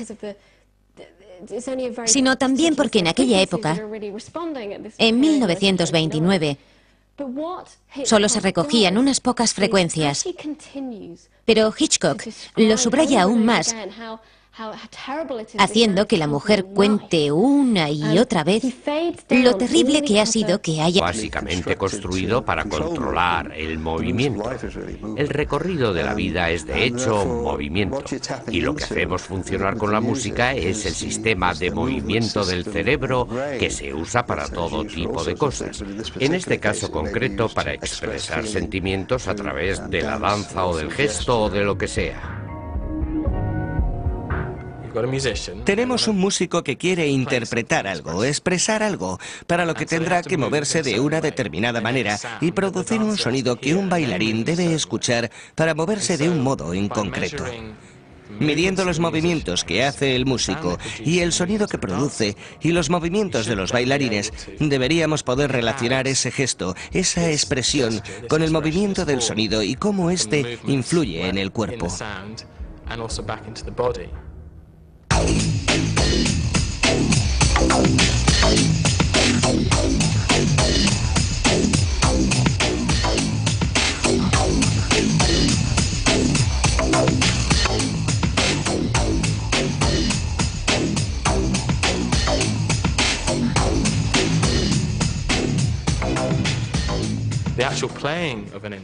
sino también porque en aquella época, en 1929, solo se recogían unas pocas frecuencias. Pero Hitchcock lo subraya aún más, haciendo que la mujer cuente una y otra vez lo terrible que ha sido que haya...
Básicamente construido para controlar el movimiento. El recorrido de la vida es de hecho movimiento. Y lo que hacemos funcionar con la música es el sistema de movimiento del cerebro que se usa para todo tipo de cosas. En este caso concreto, para expresar sentimientos a través de la danza o del gesto o de lo que sea.
Tenemos un músico que quiere interpretar algo, expresar algo, para lo que tendrá que moverse de una determinada manera y producir un sonido que un bailarín debe escuchar para moverse de un modo en concreto. Midiendo los movimientos que hace el músico y el sonido que produce y los movimientos de los bailarines, deberíamos poder relacionar ese gesto, esa expresión, con el movimiento del sonido y cómo éste influye en el cuerpo.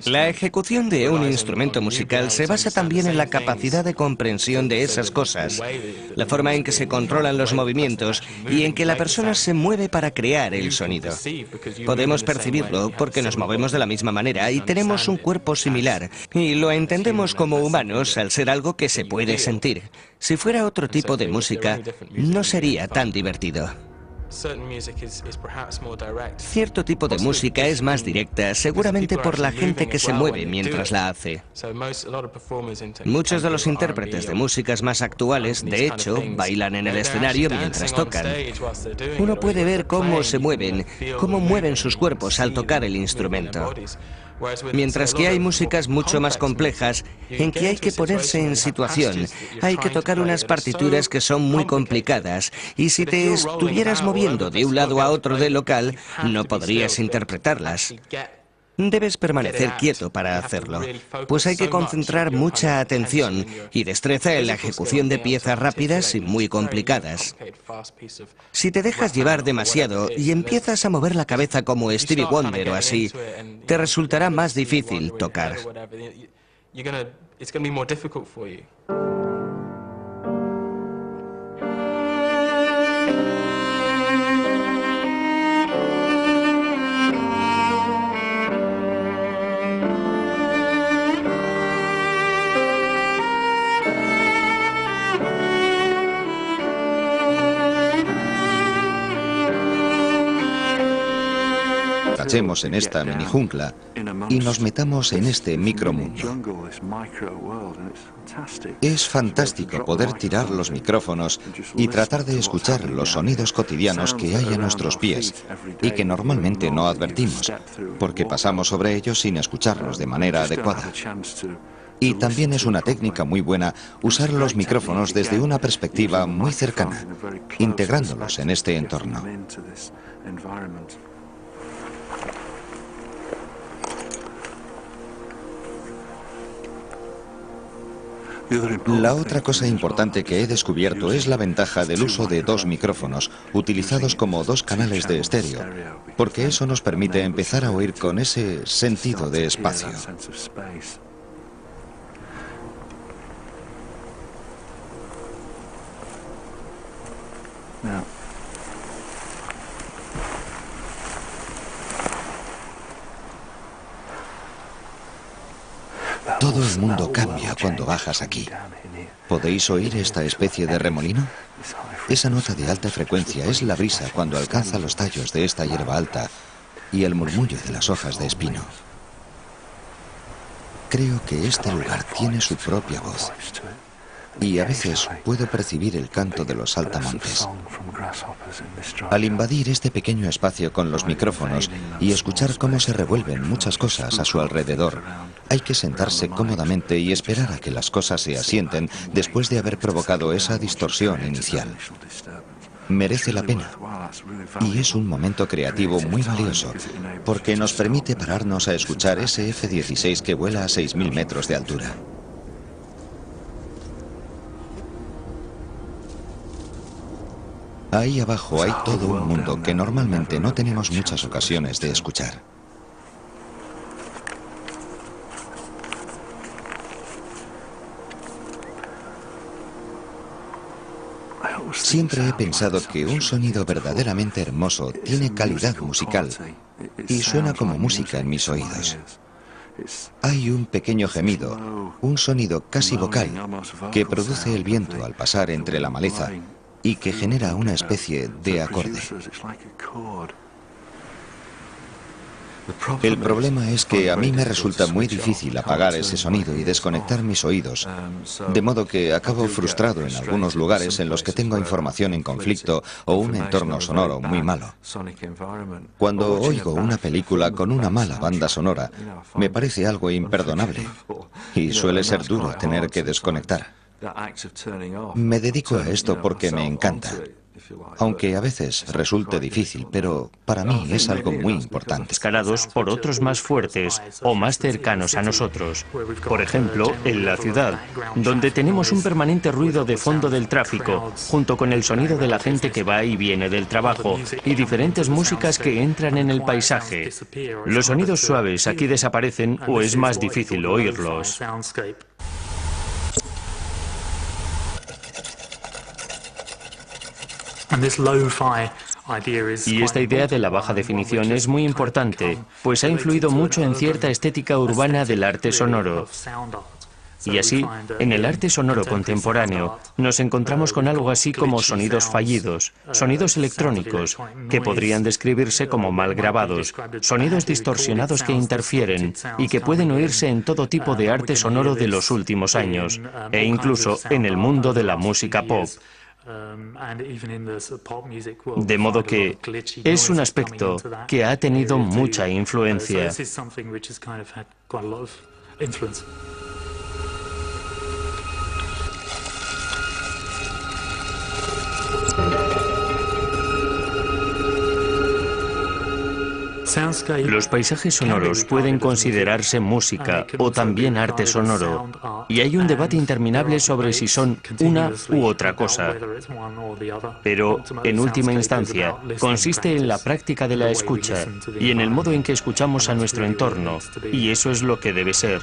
La ejecución de un instrumento musical se basa también en la capacidad de comprensión de esas cosas, la forma en que se controlan los movimientos y en que la persona se mueve para crear el sonido. Podemos percibirlo porque nos movemos de la misma manera y tenemos un cuerpo similar, y lo entendemos como humanos al ser algo que se puede sentir. Si fuera otro tipo de música, no sería tan divertido. Cierto tipo de música es más directa, seguramente por la gente que se mueve mientras la hace. Muchos de los intérpretes de músicas más actuales, de hecho, bailan en el escenario mientras tocan. Uno puede ver cómo se mueven, cómo mueven sus cuerpos al tocar el instrumento. Mientras que hay músicas mucho más complejas en que hay que ponerse en situación, hay que tocar unas partituras que son muy complicadas y si te estuvieras moviendo de un lado a otro del local, no podrías interpretarlas. Debes permanecer quieto para hacerlo, pues hay que concentrar mucha atención y destreza en la ejecución de piezas rápidas y muy complicadas. Si te dejas llevar demasiado y empiezas a mover la cabeza como Stevie Wonder o así, te resultará más difícil tocar.
Echemos en esta mini jungla y nos metamos en este micromundo. Es fantástico poder tirar los micrófonos y tratar de escuchar los sonidos cotidianos que hay a nuestros pies y que normalmente no advertimos, porque pasamos sobre ellos sin escucharlos de manera adecuada. Y también es una técnica muy buena usar los micrófonos desde una perspectiva muy cercana, integrándolos en este entorno. La otra cosa importante que he descubierto es la ventaja del uso de dos micrófonos, utilizados como dos canales de estéreo, porque eso nos permite empezar a oír con ese sentido de espacio. Todo el mundo cambia cuando bajas aquí. ¿Podéis oír esta especie de remolino? Esa nota de alta frecuencia es la brisa cuando alcanza los tallos de esta hierba alta y el murmullo de las hojas de espino. Creo que este lugar tiene su propia voz. y a veces puedo percibir el canto de los saltamontes. Al invadir este pequeño espacio con los micrófonos y escuchar cómo se revuelven muchas cosas a su alrededor, hay que sentarse cómodamente y esperar a que las cosas se asienten después de haber provocado esa distorsión inicial. Merece la pena. Y es un momento creativo muy valioso, porque nos permite pararnos a escuchar ese F-16 que vuela a 6.000 metros de altura. Ahí abajo hay todo un mundo que normalmente no tenemos muchas ocasiones de escuchar. Siempre he pensado que un sonido verdaderamente hermoso tiene calidad musical y suena como música en mis oídos. Hay un pequeño gemido, un sonido casi vocal, que produce el viento al pasar entre la maleza y que genera una especie de acorde. El problema es que a mí me resulta muy difícil apagar ese sonido y desconectar mis oídos, de modo que acabo frustrado en algunos lugares en los que tengo información en conflicto o un entorno sonoro muy malo. Cuando oigo una película con una mala banda sonora, me parece algo imperdonable y suele ser duro tener que desconectar. Me dedico a esto porque me encanta, aunque a veces resulte difícil, pero para mí es algo muy importante.
Escalados por otros más fuertes o más cercanos a nosotros. Por ejemplo, en la ciudad, donde tenemos un permanente ruido de fondo del tráfico, junto con el sonido de la gente que va y viene del trabajo y diferentes músicas que entran en el paisaje. Los sonidos suaves aquí desaparecen o es más difícil oírlos. Y esta idea de la baja definición es muy importante, pues ha influido mucho en cierta estética urbana del arte sonoro. Y así, en el arte sonoro contemporáneo, nos encontramos con algo así como sonidos fallidos, sonidos electrónicos, que podrían describirse como mal grabados, sonidos distorsionados que interfieren y que pueden oírse en todo tipo de arte sonoro de los últimos años, e incluso en el mundo de la música pop. De modo que es un aspecto que ha tenido mucha influencia. Los paisajes sonoros pueden considerarse música o también arte sonoro, y hay un debate interminable sobre si son una u otra cosa. Pero, en última instancia, consiste en la práctica de la escucha y en el modo en que escuchamos a nuestro entorno, y eso es lo que debe ser.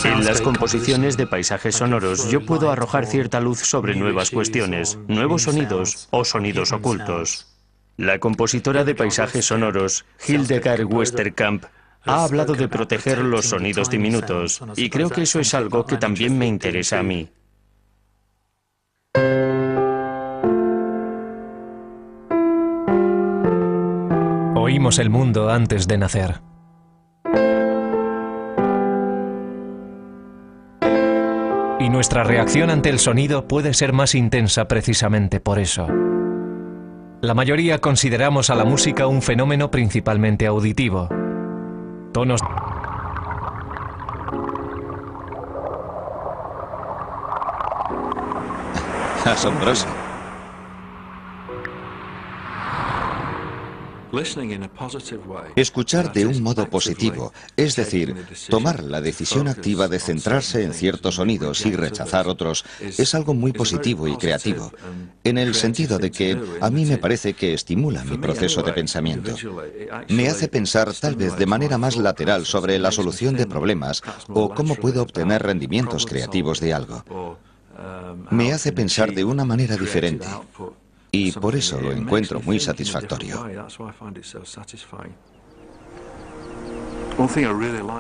En las composiciones de paisajes sonoros yo puedo arrojar cierta luz sobre nuevas cuestiones, nuevos sonidos o sonidos ocultos. La compositora de paisajes sonoros, Hildegard Westerkamp, ha hablado de proteger los sonidos diminutos, y creo que eso es algo que también me interesa a mí.
Oímos el mundo antes de nacer. Y nuestra reacción ante el sonido puede ser más intensa precisamente por eso. La mayoría consideramos a la música un fenómeno principalmente auditivo. Tonos...
Asombroso. Escuchar de un modo positivo, es decir, tomar la decisión activa de centrarse en ciertos sonidos y rechazar otros, es algo muy positivo y creativo, en el sentido de que a mí me parece que estimula mi proceso de pensamiento. Me hace pensar tal vez de manera más lateral sobre la solución de problemas o cómo puedo obtener rendimientos creativos de algo. Me hace pensar de una manera diferente. Y por eso lo encuentro muy satisfactorio.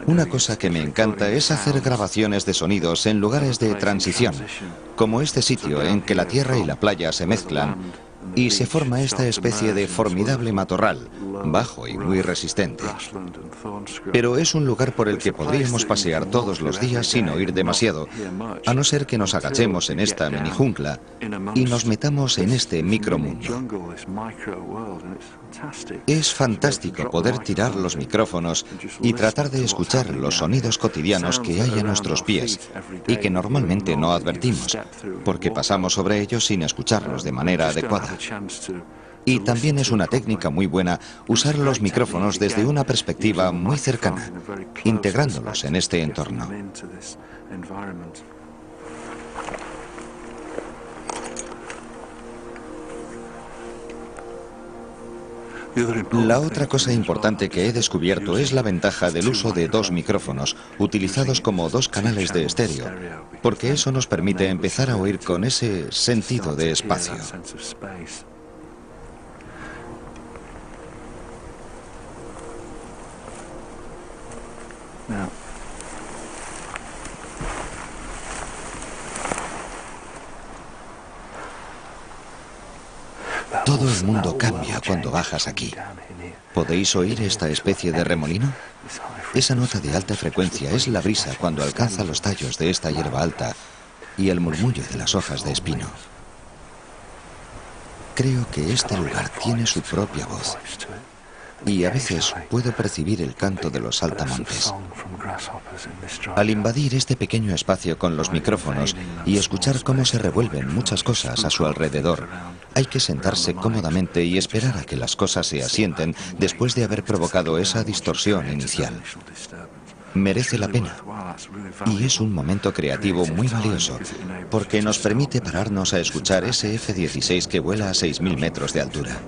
Una cosa que me encanta es hacer grabaciones de sonidos en lugares de transición, como este sitio en que la tierra y la playa se mezclan y se forma esta especie de formidable matorral, bajo y muy resistente. Pero es un lugar por el que podríamos pasear todos los días sin oír demasiado, a no ser que nos agachemos en esta mini jungla y nos metamos en este micromundo. Es fantástico poder tirar los micrófonos y tratar de escuchar los sonidos cotidianos que hay a nuestros pies y que normalmente no advertimos, porque pasamos sobre ellos sin escucharlos de manera adecuada. Y también es una técnica muy buena usar los micrófonos desde una perspectiva muy cercana, integrándolos en este entorno. La otra cosa importante que he descubierto es la ventaja del uso de dos micrófonos, utilizados como dos canales de estéreo, porque eso nos permite empezar a oír con ese sentido de espacio. Todo el mundo cambia cuando bajas aquí. ¿Podéis oír esta especie de remolino? Esa nota de alta frecuencia es la brisa cuando alcanza los tallos de esta hierba alta y el murmullo de las hojas de espino. Creo que este lugar tiene su propia voz y a veces puedo percibir el canto de los saltamontes. Al invadir este pequeño espacio con los micrófonos y escuchar cómo se revuelven muchas cosas a su alrededor, hay que sentarse cómodamente y esperar a que las cosas se asienten después de haber provocado esa distorsión inicial. Merece la pena. Y es un momento creativo muy valioso, porque nos permite pararnos a escuchar ese F-16 que vuela a 6.000 metros de altura.